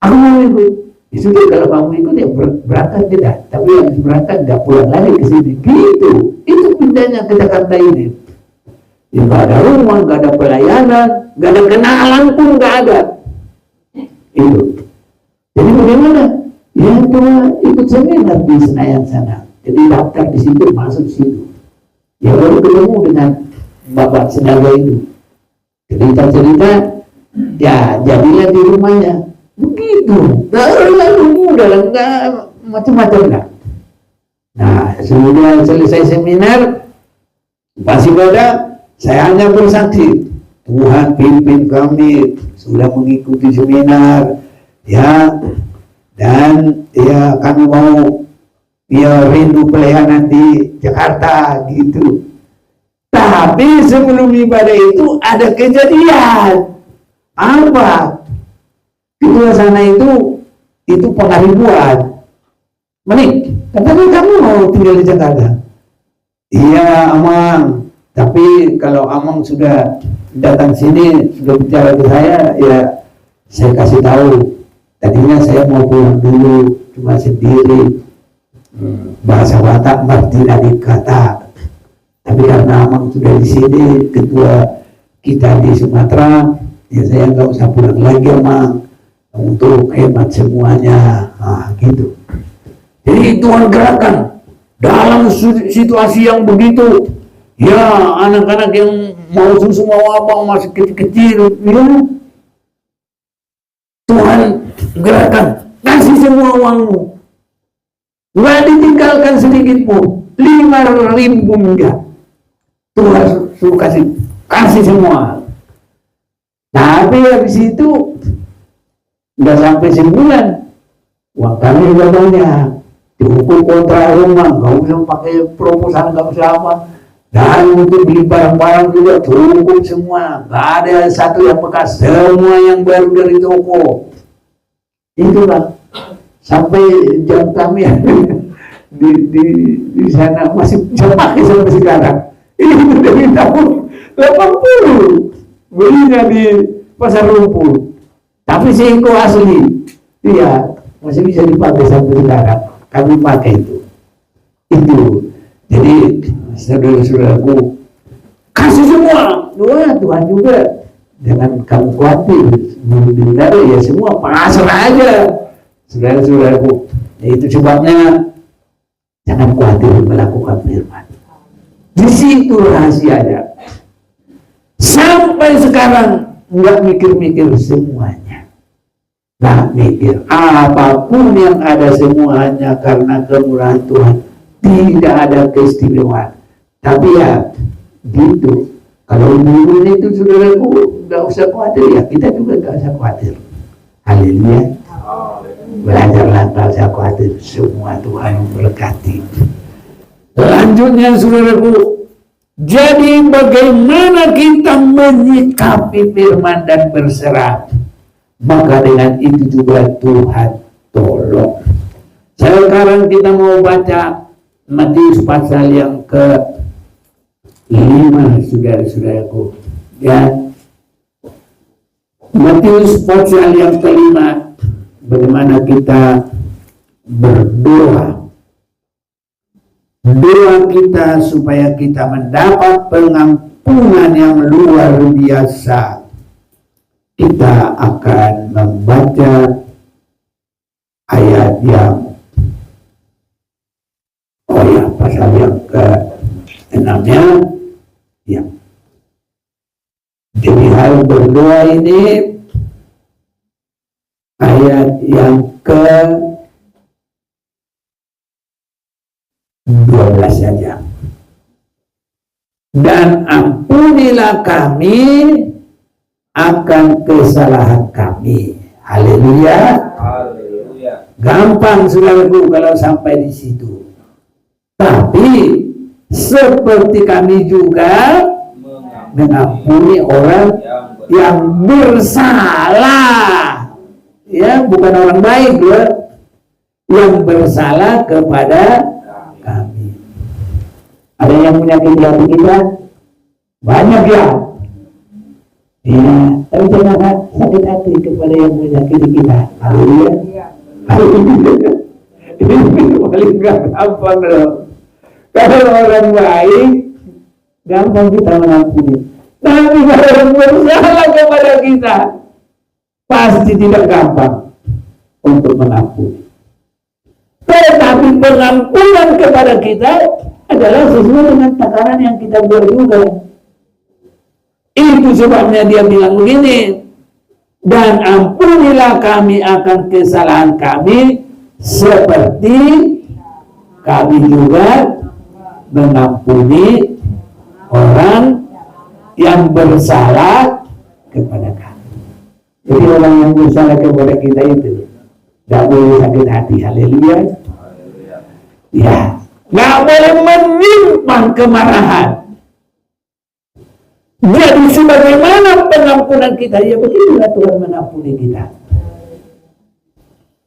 aku mau ikut. Ya sudah, kalau kamu ikut ya berangkat tidak. Tapi yang berangkat nggak pulang lagi ke sini. Gitu. Itu pindahnya ke Jakarta ini. Ya nggak ada rumah, nggak ada pelayanan, nggak ada kenalan pun nggak ada. Itu. Jadi bagaimana? Ya cuma ikut seminar di Senayan sana. Jadi daftar di situ, masuk situ. Ya baru ketemu dengan Bapak Senaga itu. Cerita-cerita, ya jadilah di rumahnya. Begitu. Lalu mudah lah, nggak macam-macam lah. Nah, sudah selesai seminar, pasti pada saya hanya bersaksi. Tuhan pimpin kami sudah mengikuti seminar, ya. Dan ya kami mau ya rindu pelayanan di Jakarta gitu. Tapi sebelum ibadah itu ada kejadian. Apa? Ketua sana itu pengharibuan. Menik, katanya kamu mau tinggal di Jakarta? Iya, Amang. Tapi kalau Amang sudah datang sini, sudah bicara ke saya, ya saya kasih tahu. Tadinya saya mau pulang dulu, cuma sendiri. Bahasa Batak tidak dikata. Tapi karena Amang sudah di sini, ketua kita di Sumatera, ya saya nggak usah pulang lagi, Amang, untuk hemat semuanya. Gitu. Jadi Tuhan gerakan. dalam situasi yang begitu, ya anak-anak yang mau susu mau apa masih kecil-kecil, ya Tuhan gerakan, kasih semua uangmu, nggak ditinggalkan sedikit pun, 5.000 enggak, Tuhan suruh kasih semua. Tapi habis itu nggak sampai sebulan, uang kami sudah banyak, dihukum kontrak rumah, nggak usah pakai proposal, nggak usah apa, dan untuk beli barang-barang juga cukup semua, nggak ada satu yang bekas, semua yang baru dari toko. Itulah sampai jam kami di sana masih bisa pakai sampai sekarang. Ini dari tahun 80 belinya di Pasar Rumput, tapi singko asli, iya masih bisa dipakai sampai sekarang. Kami pakai itu. Jadi saudara-saudaraku, kasih semua, doa Tuhan juga. Jangan kamu khawatir, benar ya semua pasrah aja, saudara-saudaraku. Itu sebabnya jangan khawatir melakukan firman. Di situ rahasianya. Sampai sekarang nggak mikir-mikir semuanya, nggak mikir apapun yang ada semuanya karena kemurahan Tuhan, tidak ada keistimewaan. Tapi ya gitu. Kalau dulu itu saudaraku nggak usah khawatir, ya kita juga nggak usah khawatir. Haleluya. Belajarlah nggak usah khawatir, semua Tuhan berkati. Selanjutnya saudaraku, jadi bagaimana kita menyikapi firman dan berserah, maka dengan itu juga Tuhan tolong. Sekarang kita mau baca Matius pasal yang ke-5, saudara-saudaraku, ya. Matius pasal yang ke-5, bagaimana kita berdoa. Doa kita supaya kita mendapat pengampunan yang luar biasa. Kita akan membaca ayat yang pasal yang ke-6-nya, ya. Demi hal berdoa ini, ayat yang ke-12 saja. Dan ampunilah kami akan kesalahan kami. Haleluya. Gampang saudaraku kalau sampai di situ. Tapi seperti kami juga mengampuni orang yang bersalah, ya, bukan orang baik loh, yang bersalah kepada kami. Ada yang menyakiti hati kita? Banyak ya. Ya, tapi jangan sakit hati kepada yang menyakiti kita. Haleluya. Haleluya. Ini paling gampang loh. Kalau orang baik, gampang kita mengampuni. Tapi kalau orang bersalah kepada kita, pasti tidak gampang untuk mengampuni. Tetapi pengampunan kepada kita adalah sesuai dengan takaran yang kita buat juga. Itu sebabnya dia bilang begini, dan ampunilah kami akan kesalahan kami seperti kami juga mengampuni orang yang bersalah kepada kami. Jadi orang yang bersalah kepada kita itu tidak boleh sakit hati. Haleluya. Ya, nggak boleh menyimpan kemarahan. Jadi sebagaimana pengampunan kita, ya begitulah Tuhan mengampuni kita.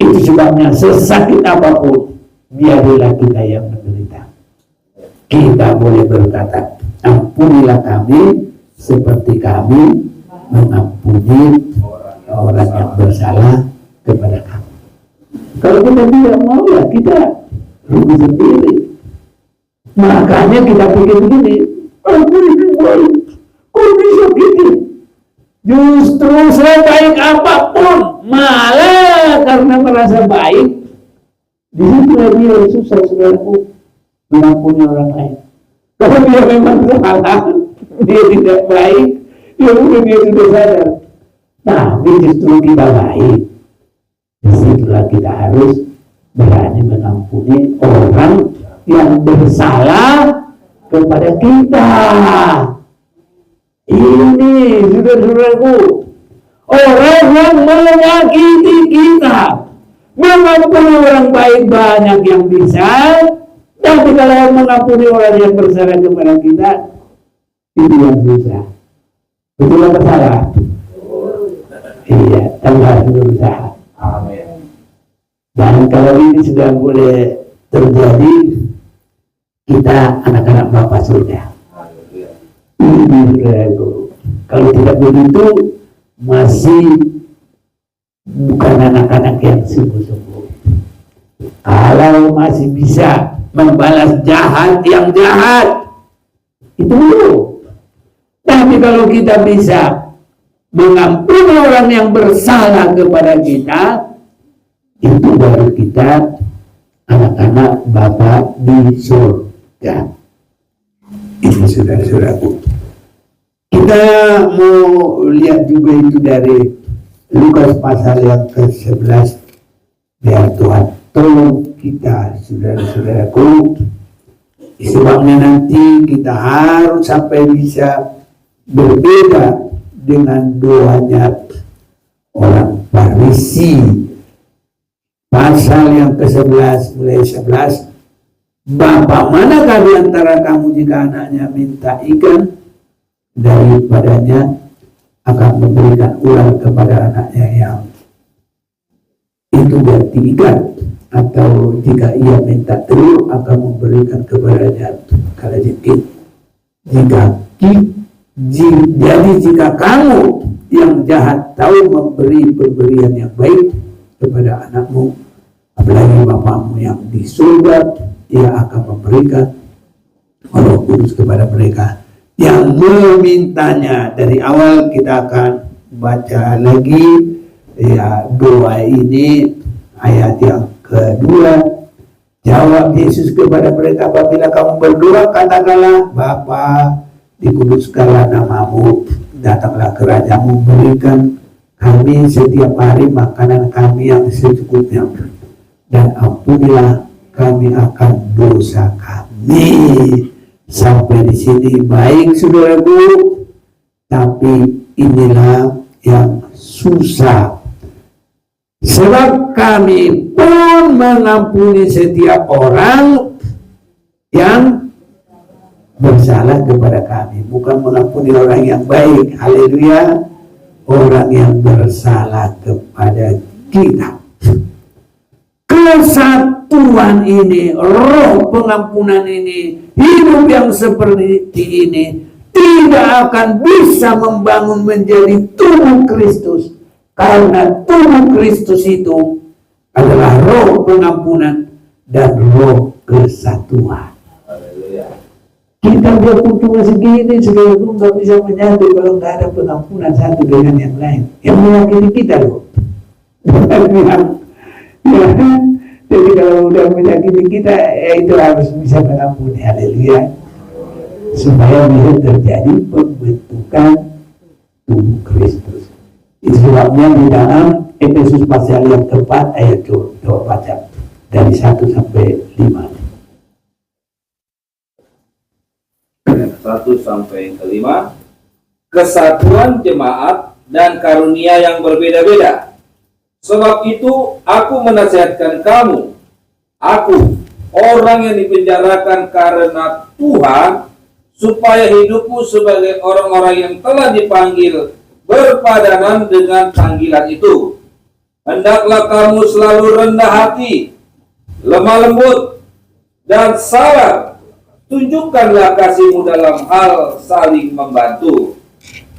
Itu sebabnya sesakit apapun, biarlah kita yang menderita. Kita boleh berkata, ampunilah kami seperti kami mengampuni orang yang bersalah kepada kami. Kalau kita tidak mau, ya kita rugi sendiri. Makanya kita pikir begini, aku ini baik, kok bisa gitu? Justru sebaik apapun, malah karena merasa baik, di situ dia susah saudaraku mengampuni orang lain. Kalau dia memang salah, dia tidak baik, ya udah dia sudah sadar. Tapi justru kita baik. Disitulah kita harus berani mengampuni orang yang bersalah kepada kita. Ini saudara-saudaraku, orang yang menyakiti kita, mengampuni orang baik banyak yang bisa, tapi kalau mengampuni orang yang bersalah kepada kita, itu yang susah. Betul atau salah? Iya, tanpa harus berusaha. Amin. Dan kalau ini sudah boleh terjadi, kita anak-anak Bapa surga. Ini saudaraku. Kalau tidak begitu, masih bukan anak-anak yang sungguh-sungguh. Kalau masih bisa membalas jahat yang jahat, itu belum. Tapi kalau kita bisa mengampuni orang yang bersalah kepada kita, itu baru kita anak-anak Bapa di surga. Ini saudara-saudaraku. Kita mau lihat juga itu dari Lukas pasal yang ke-11. Biar Tuhan tolong kita, saudara-saudaraku. Sebabnya nanti kita harus sampai bisa berbeda dengan doanya orang Farisi. Pasal yang ke-11 mulai 11. Bapa manakah di antara kamu jika anaknya minta ikan, daripadanya akan memberikan ular kepada anaknya yang itu berarti ikan, atau jika ia minta telur akan memberikan kepadanya kalajengking. Jadi jika kamu yang jahat tahu memberi pemberian yang baik kepada anakmu, apalagi Bapamu yang di surga, ia akan memberikan Roh Kudus kepada mereka yang memintanya. Dari awal kita akan baca lagi ya doa ini, ayat yang kedua. Jawab Yesus kepada mereka, apabila kamu berdoa katakanlah, Bapa, dikuduskanlah namamu, datanglah kerajaanmu, berikan kami setiap hari makanan kami yang secukupnya, dan ampunilah kami akan dosa kami. Sampai di sini baik saudaraku, tapi inilah yang susah. Sebab kami pun mengampuni setiap orang yang bersalah kepada kami. Bukan mengampuni orang yang baik, haleluya, orang yang bersalah kepada kita. Kesatuan ini, roh pengampunan ini, hidup yang seperti ini tidak akan bisa membangun menjadi tubuh Kristus, karena tubuh Kristus itu adalah roh pengampunan dan roh kesatuan. Kita biarpun cuma segini, saudara pun nggak bisa menyatu kalau nggak ada pengampunan satu dengan yang lain. Yang menyakiti kita loh. Ya, jadi kalau udah menyakiti kita, ya itu harus bisa mengampuni, haleluya, supaya bisa terjadi pembentukan tubuh Kristus. Itu sebabnya di dalam Efesus pasal yang keempat ayat 2 baca dari 1 sampai 5. 1 sampai 5. Kesatuan jemaat dan karunia yang berbeda-beda. Sebab itu aku menasihatkan kamu, aku orang yang dipenjarakan karena Tuhan, supaya hidupmu sebagai orang-orang yang telah dipanggil berpadanan dengan panggilan itu. Hendaklah kamu selalu rendah hati, lemah lembut, dan sabar. Tunjukkanlah kasihmu dalam hal saling membantu,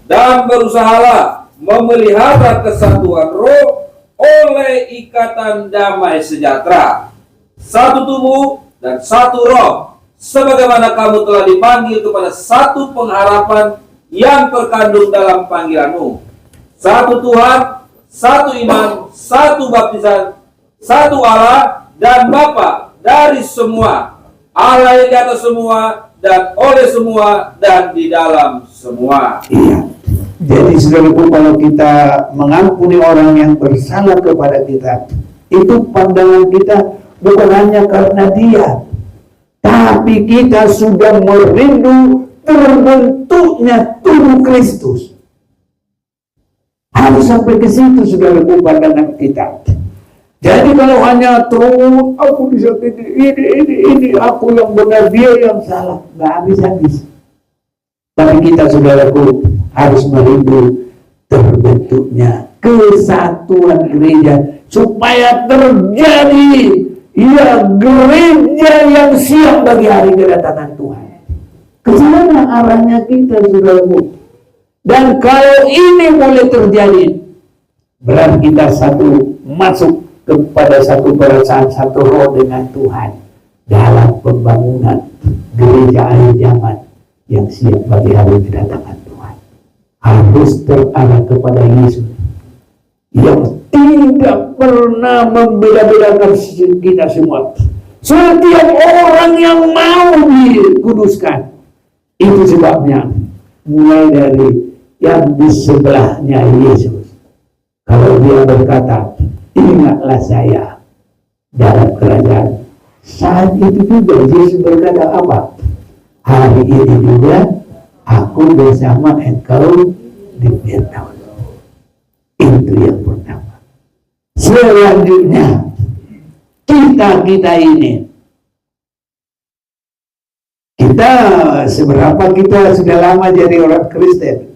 dan berusahalah memelihara kesatuan roh oleh ikatan damai sejahtera. Satu tubuh dan satu roh, sebagaimana kamu telah dipanggil kepada satu pengharapan yang terkandung dalam panggilanmu. Satu Tuhan, satu iman, satu baptisan, satu Allah dan Bapa dari semua, Allah yang di atas semua, dan oleh semua, dan di dalam semua. Iya. Jadi saudaraku, kalau kita mengampuni orang yang bersalah kepada kita, itu pandangan kita bukan hanya karena dia, tapi kita sudah merindu terbentuknya tubuh Kristus. Harus sampai ke situ saudaraku pandangan kita. Jadi kalau hanya terus aku disakiti, ini aku yang benar, dia yang salah, nggak habis-habis. Tapi kita saudaraku harus merindu terbentuknya kesatuan gereja supaya terjadi gereja yang siap bagi hari kedatangan Tuhan. Kesana arahnya kita saudaraku. Dan kalau ini boleh terjadi, berarti kita masuk kepada satu perasaan, satu roh dengan Tuhan dalam pembangunan gereja akhir zaman yang siap bagi hari kedatangan Tuhan. Harus terarah kepada Yesus yang tidak pernah membeda-bedakan kita semua. Setiap orang yang mau dikuduskan, itu sebabnya mulai dari yang di sebelahnya Yesus. Kalau dia berkata, ingatlah saya dalam kerajaan. Saat itu juga Yesus berkata apa? Hari ini juga aku bersama engkau di Firdaus. Itu yang pertama. Selanjutnya kita ini, seberapa kita sudah lama jadi orang Kristen.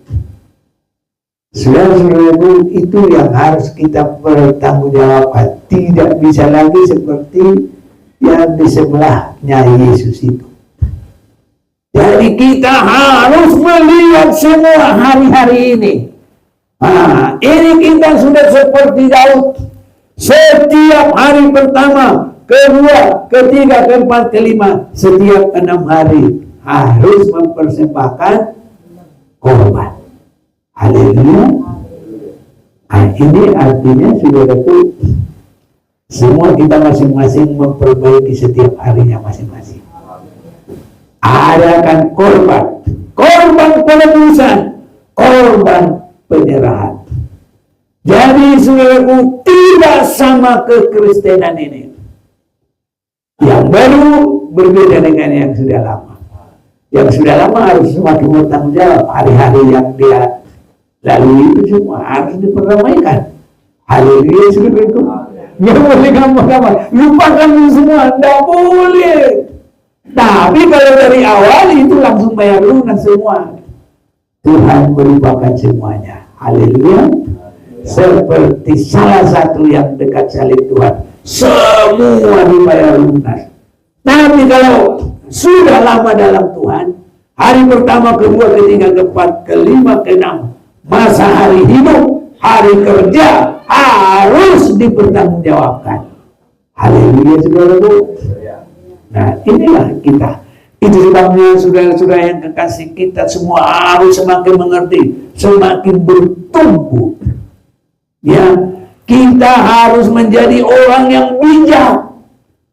Saudara-saudaraku, itu yang harus kita pertanggungjawabkan. Tidak bisa lagi seperti yang di sebelahnya Yesus itu. Jadi kita harus melihat semua hari-hari ini. Ini kita sudah seperti Daud. Setiap hari pertama, kedua, ketiga, keempat, kelima, setiap 6 hari harus mempersembahkan korban. Haleluya. Ini artinya saudaraku, semua kita masing-masing memperbaiki setiap harinya masing-masing. Adakan korban penebusan, korban penyerahan. Jadi saudaraku, tidak sama kekristenan ini. Yang baru berbeda dengan yang sudah lama. Yang sudah lama harus semakin bertanggung jawab. Hari-hari yang dia lalu itu semua harus diperamaikan. Haleluya saudaraku. Nggak boleh gampang-gampang. Lupakan semua, tidak boleh. Tapi kalau dari awal itu langsung bayar lunas semua. Tuhan melupakan semuanya. Haleluya. Seperti salah satu yang dekat salib Tuhan, semua dibayar lunas. Tapi kalau sudah lama dalam Tuhan, hari pertama, kedua, ketiga, keempat, kelima, keenam, masa hari hidup, hari kerja harus dipertanggungjawabkan. Haleluya saudaraku. Nah, inilah kita. Itu sebabnya saudara-saudara yang kekasih, kita semua harus semakin mengerti, semakin bertumbuh. Ya, kita harus menjadi orang yang bijak.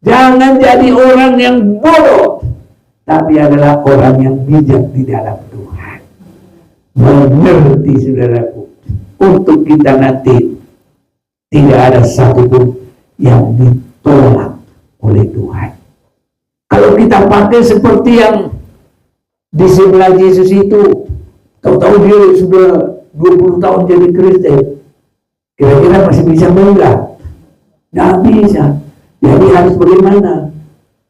Jangan jadi orang yang bodoh, tapi adalah orang yang bijak di dalam Tuhan. Mengerti saudaraku, untuk kita nanti tidak ada satupun yang ditolak oleh Tuhan. Kalau kita pakai seperti yang di sebelah Yesus itu, tahu-tahu dia sudah 20 tahun jadi Kristen, kira-kira masih bisa enggak? Nggak bisa. Jadi harus bagaimana?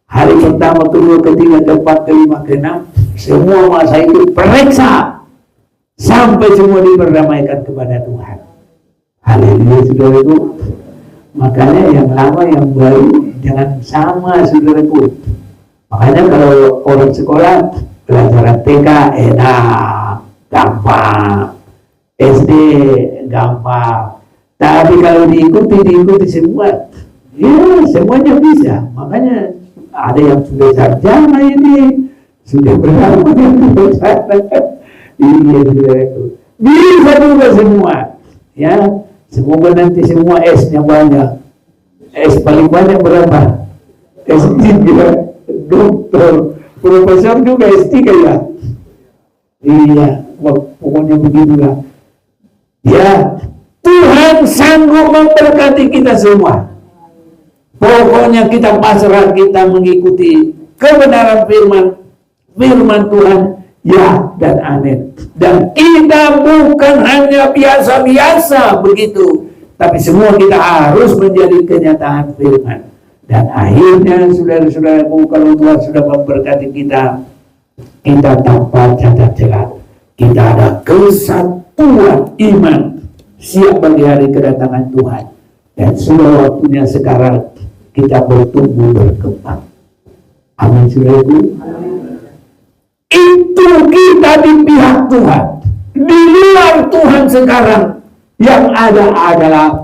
Hari pertama, kedua, ketiga, keempat, kelima, keenam, semua masa itu periksa sampai semua diperdamaikan kepada Tuhan. Haleluya saudaraku. Makanya yang lama yang baru jangan sama saudaraku. Makanya kalau orang sekolah pelajaran TK enak, gampang, SD gampang. Tapi kalau diikuti semua, ya semuanya bisa. Makanya ada yang sudah sarjana ini, sudah berapa yang sarjana. Iya saudaraku. Bisa juga semua. Ya, semoga nanti semua S-nya banyak. S paling banyak berapa? S3. dokter, profesor juga S3 ya. Iya, pokoknya begitulah. Ya, Tuhan sanggup memberkati kita semua. Pokoknya kita pasrah, kita mengikuti kebenaran firman Tuhan, ya dan amin. Dan kita bukan hanya biasa-biasa begitu, tapi semua kita harus menjadi kenyataan firman. Dan akhirnya saudara-saudaraku, kalau Tuhan sudah memberkati kita, kita tanpa cacat celah, kita ada kesatuan iman, siap bagi hari kedatangan Tuhan. Dan sudah waktunya sekarang kita bertumbuh berkembang. Amin, saudaraku. Itu kita di pihak Tuhan. Di luar Tuhan sekarang yang ada adalah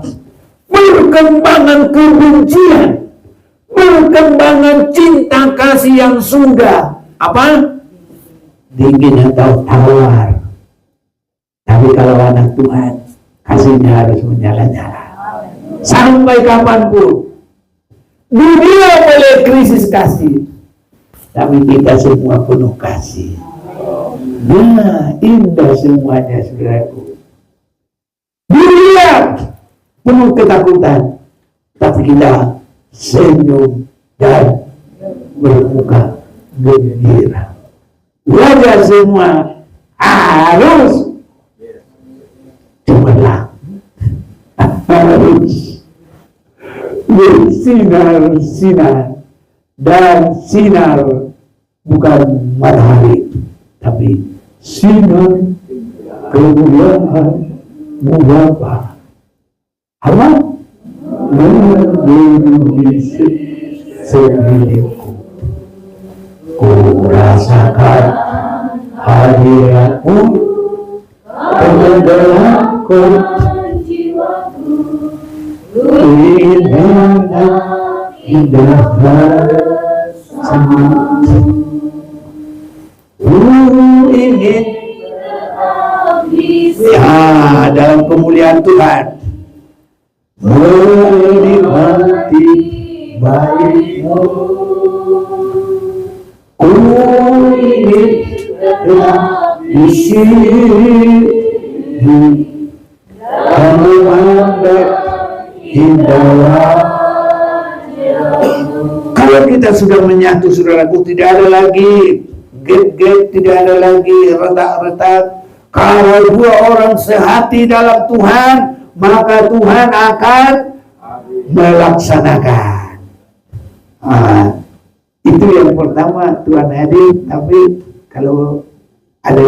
perkembangan kebencian, perkembangan cinta kasih yang sudah apa? Dingin atau tawar. Tapi kalau anak Tuhan, kasihnya harus menyala-nyala. Sampai kapanpun. Dunia boleh krisis kasih, tapi kita semua penuh kasih. Nah, indah semuanya, saudaraku. Dunia penuh ketakutan, tapi kita senyum dan bermuka gembira. Wajah semua harus cemerlang, harus bersinar-sinar, dan sinar bukan matahari, tapi sinar kemuliaan Bapa. Apa? Memenuhi sendiriku, ku rasakan hadiratmu, pengendaliku. Indah ingin ya dalam kemuliaan Tuhan menikmati baikmu. Ku ingin di sini dan memandang indah. Kalau kita sudah menyatu, saudaraku, tidak ada lagi gap-gap, tidak ada lagi retak-retak. Kalau dua orang sehati dalam Tuhan, maka Tuhan akan melaksanakan. Itu yang pertama, Tuhan hadir. Tapi kalau ada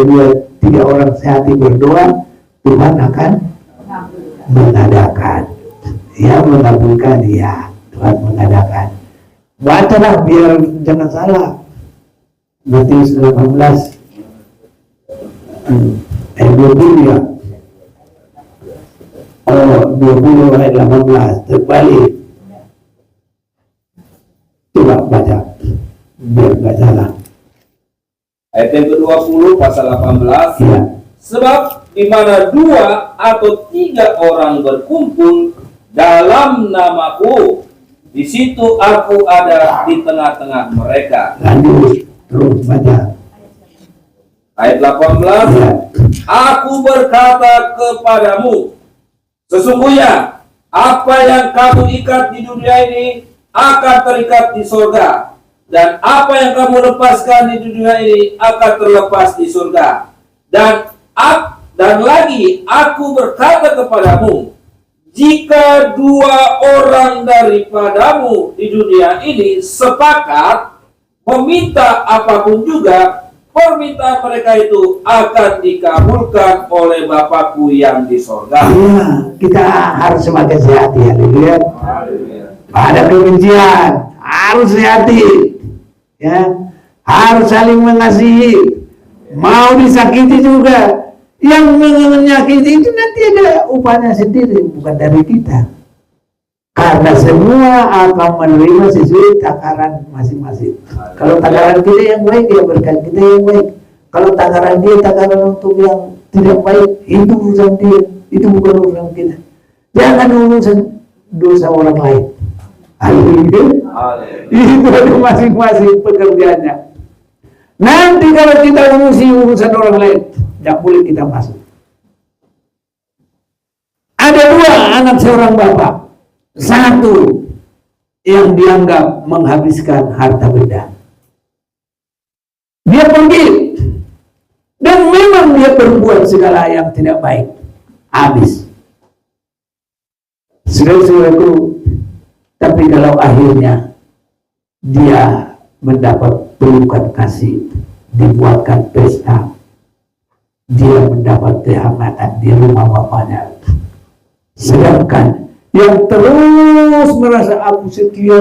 tiga orang sehati berdoa, Tuhan akan mengadakan. Ya, mengabulkan, ya, Tuhan mengadakan. Bacalah biar jangan salah. Matius 18 ayat 20 ya. 20 ayat 18 terbalik. Coba baca biar gak salah. Ayat yang ke-20 pasal 18 ya. Sebab di mana 2 atau 3 orang berkumpul dalam namaku, di situ aku ada di tengah-tengah mereka. Lanjut terus baca. Ayat 18 ya. Aku berkata kepadamu, sesungguhnya apa yang kamu ikat di dunia ini akan terikat di surga, dan apa yang kamu lepaskan di dunia ini akan terlepas di surga. Dan lagi aku berkata kepadamu, jika 2 orang daripadamu di dunia ini sepakat meminta apapun juga, permintaan mereka itu akan dikabulkan oleh Bapakku yang di sorga. Ya, kita harus semakin sehati, haleluya. Ada kebencian, harus sehati, ya, harus saling mengasihi. Mau disakiti juga, yang menyakiti itu nanti ada upahnya sendiri, bukan dari kita. Karena semua akan menerima sesuai takaran masing-masing. Kalau takaran kita yang baik, ya berkat kita yang baik. Kalau takaran dia takaran untuk yang tidak baik, itu urusan dia, itu bukan urusan kita. Jangan urusan dosa orang lain. Haleluya. Itu ada masing-masing pekerjaannya. Nanti kalau kita ngurusi urusan orang lain, tidak boleh kita masuk. Ada dua anak seorang bapak. Satu yang dianggap menghabiskan harta benda. Dia pergi dan memang dia berbuat segala yang tidak baik. Habis. Saudara-saudaraku, tapi kalau akhirnya dia mendapat pelukan kasih, dibuatkan pesta, dia mendapat kehangatan di rumah bapaknya. Sedangkan yang terus merasa aku setia,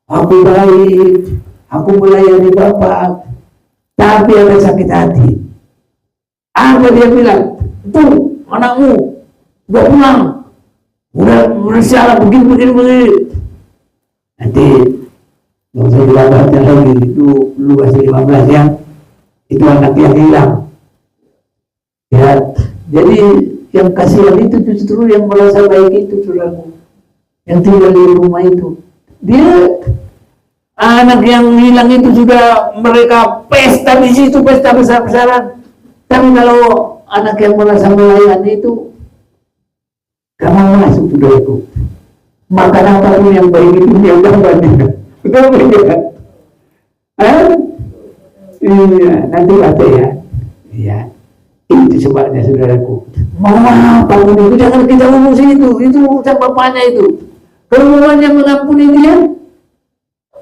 aku baik, aku melayani bapak, tapi ada sakit hati. Apa dia bilang? Tuh anakmu udah pulang, udah salah begini. Nanti nggak usah dibaca lagi, itu lu masih 15 ya, itu anak yang hilang. Ya, jadi yang kasihan itu justru yang merasa baik itu, saudaraku, yang tinggal di rumah itu. Dia anak yang hilang itu sudah mereka pesta di situ, pesta besar-besaran. Tapi kalau anak yang merasa melayani itu gak mau masuk, saudaraku. Makan apapun yang baik itu dia udah banyak. Betul kan? Iya, nanti baca ya. Iya. Itu sebabnya, saudaraku. Mau apapun itu jangan kita urusin itu urusan bapaknya itu. Kalau bapaknya mengampuni dia,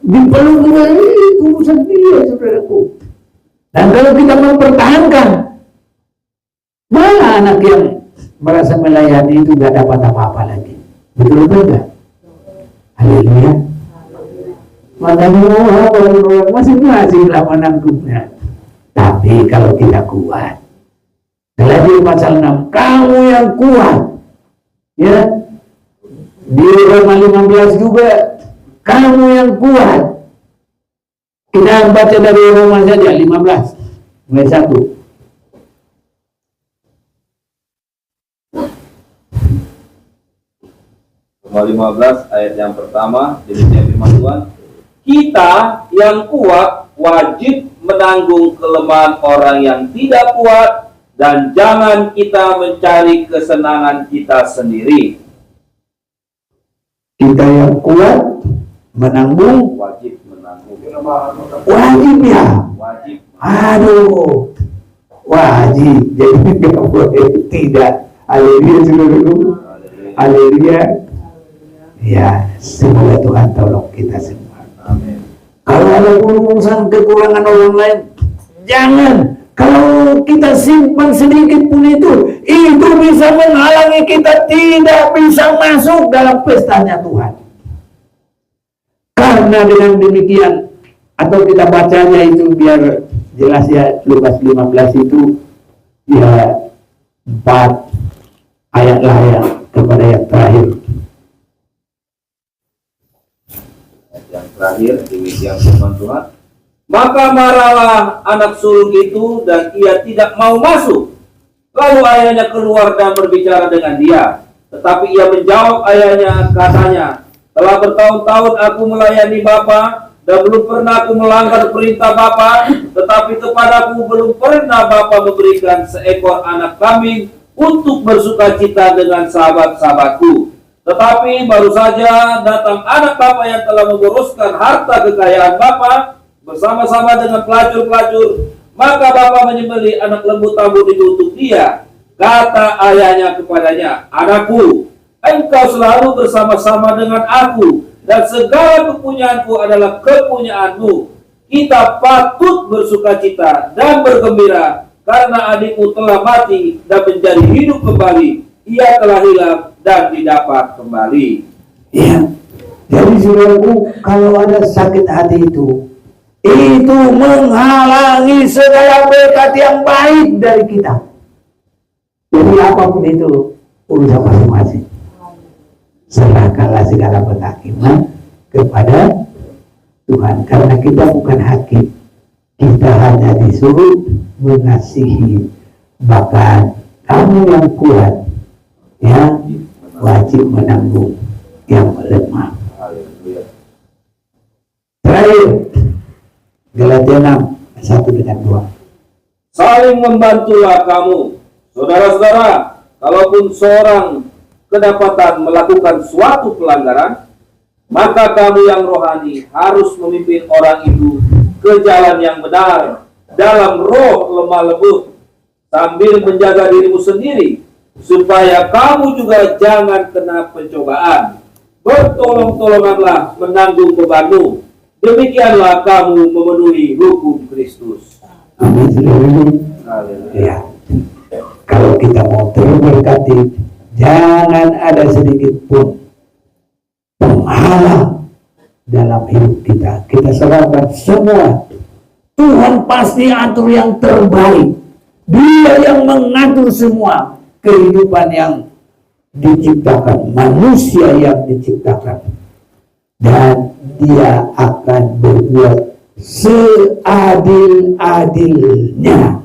dipeluk juga itu urusan dia, saudaraku. Dan kalau kita mempertahankan, malah anak yang merasa melayani itu gak dapat apa-apa lagi. Betul enggak? Haleluya. Makanya orang masing-masing lah menanggungnya. Tapi kalau kita kuat, Galatia pasal 6, kamu yang kuat, ya, di Roma 15 juga, kamu yang kuat. Kita baca dari Roma saja 15 mulai 1. Roma 15 ayat yang pertama, demikian firman Tuhan. Kita yang kuat wajib menanggung kelemahan orang yang tidak kuat, dan jangan kita mencari kesenangan kita sendiri. Kita yang kuat menanggung, Wajib menanggung. wajib ya. Wajib. Aduh, wajib. Jadi nggak boleh tidak. Haleluya, saudaraku. Haleluya. Ya, semoga Tuhan tolong kita semua. Amin. Kalau ada urusan kekurangan orang lain, jangan. Kalau kita simpan sedikit pun itu bisa menghalangi kita tidak bisa masuk dalam pestanya Tuhan. Karena dengan demikian, atau kita bacanya itu biar jelas ya, Lukas 15 itu ya 4 ayat lah ya kepada yang terakhir. Yang terakhir, demikian firman Tuhan. Maka marahlah anak sulung itu dan ia tidak mau masuk. Lalu ayahnya keluar dan berbicara dengan dia. Tetapi ia menjawab ayahnya, katanya, telah bertahun-tahun aku melayani Bapa dan belum pernah aku melanggar perintah Bapa, tetapi kepadaku belum pernah Bapa memberikan seekor anak kambing untuk bersukacita dengan sahabat-sahabatku. Tetapi baru saja datang anak Bapa yang telah memboroskan harta kekayaan Bapa bersama-sama dengan pelacur-pelacur, maka Bapa menyembelih anak lembu tambun itu untuk dia. Kata ayahnya kepadanya, anakku, engkau selalu bersama-sama dengan aku, dan segala kepunyaanku adalah kepunyaanmu. Kita patut bersukacita dan bergembira, karena adikmu telah mati dan menjadi hidup kembali. Ia telah hilang dan didapat kembali. Ya, jadi saudaraku, kalau ada sakit hati itu menghalangi segala berkat yang baik dari kita. Jadi apapun itu urusan masing-masing. Serahkanlah segala penghakiman kepada Tuhan, karena kita bukan hakim. Kita hanya disuruh mengasihi. Bahkan kamu yang kuat, ya, wajib menanggung yang lemah. Galatia 6, 1 dengan 2. Saling membantulah kamu, saudara-saudara, kalaupun seorang kedapatan melakukan suatu pelanggaran, maka kamu yang rohani harus memimpin orang itu ke jalan yang benar dalam roh lemah lembut, sambil menjaga dirimu sendiri, supaya kamu juga jangan kena pencobaan. Bertolong-tolonganlah menanggung bebanmu, demikianlah kamu memenuhi hukum Kristus. Amin. Ya. Kalau kita mau terberkati, jangan ada sedikit pun penghalang dalam hidup kita. Kita serahkan semua. Tuhan pasti atur yang terbaik. Dia yang mengatur semua kehidupan yang diciptakan, manusia yang diciptakan. Dan dia akan berbuat seadil-adilnya.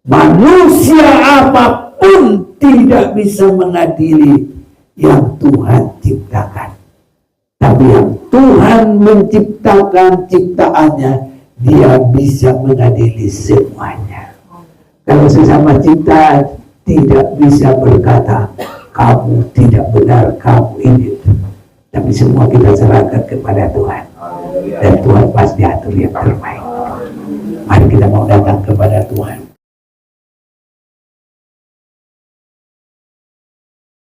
Manusia apapun tidak bisa mengadili yang Tuhan ciptakan. Tapi yang Tuhan menciptakan ciptaannya, dia bisa mengadili semuanya. Kalau sesama ciptaan tidak bisa berkata, kamu tidak benar, kamu ini. Tapi semua kita serahkan kepada Tuhan. Dan Tuhan pasti atur yang terbaik. Mari kita mau datang kepada Tuhan.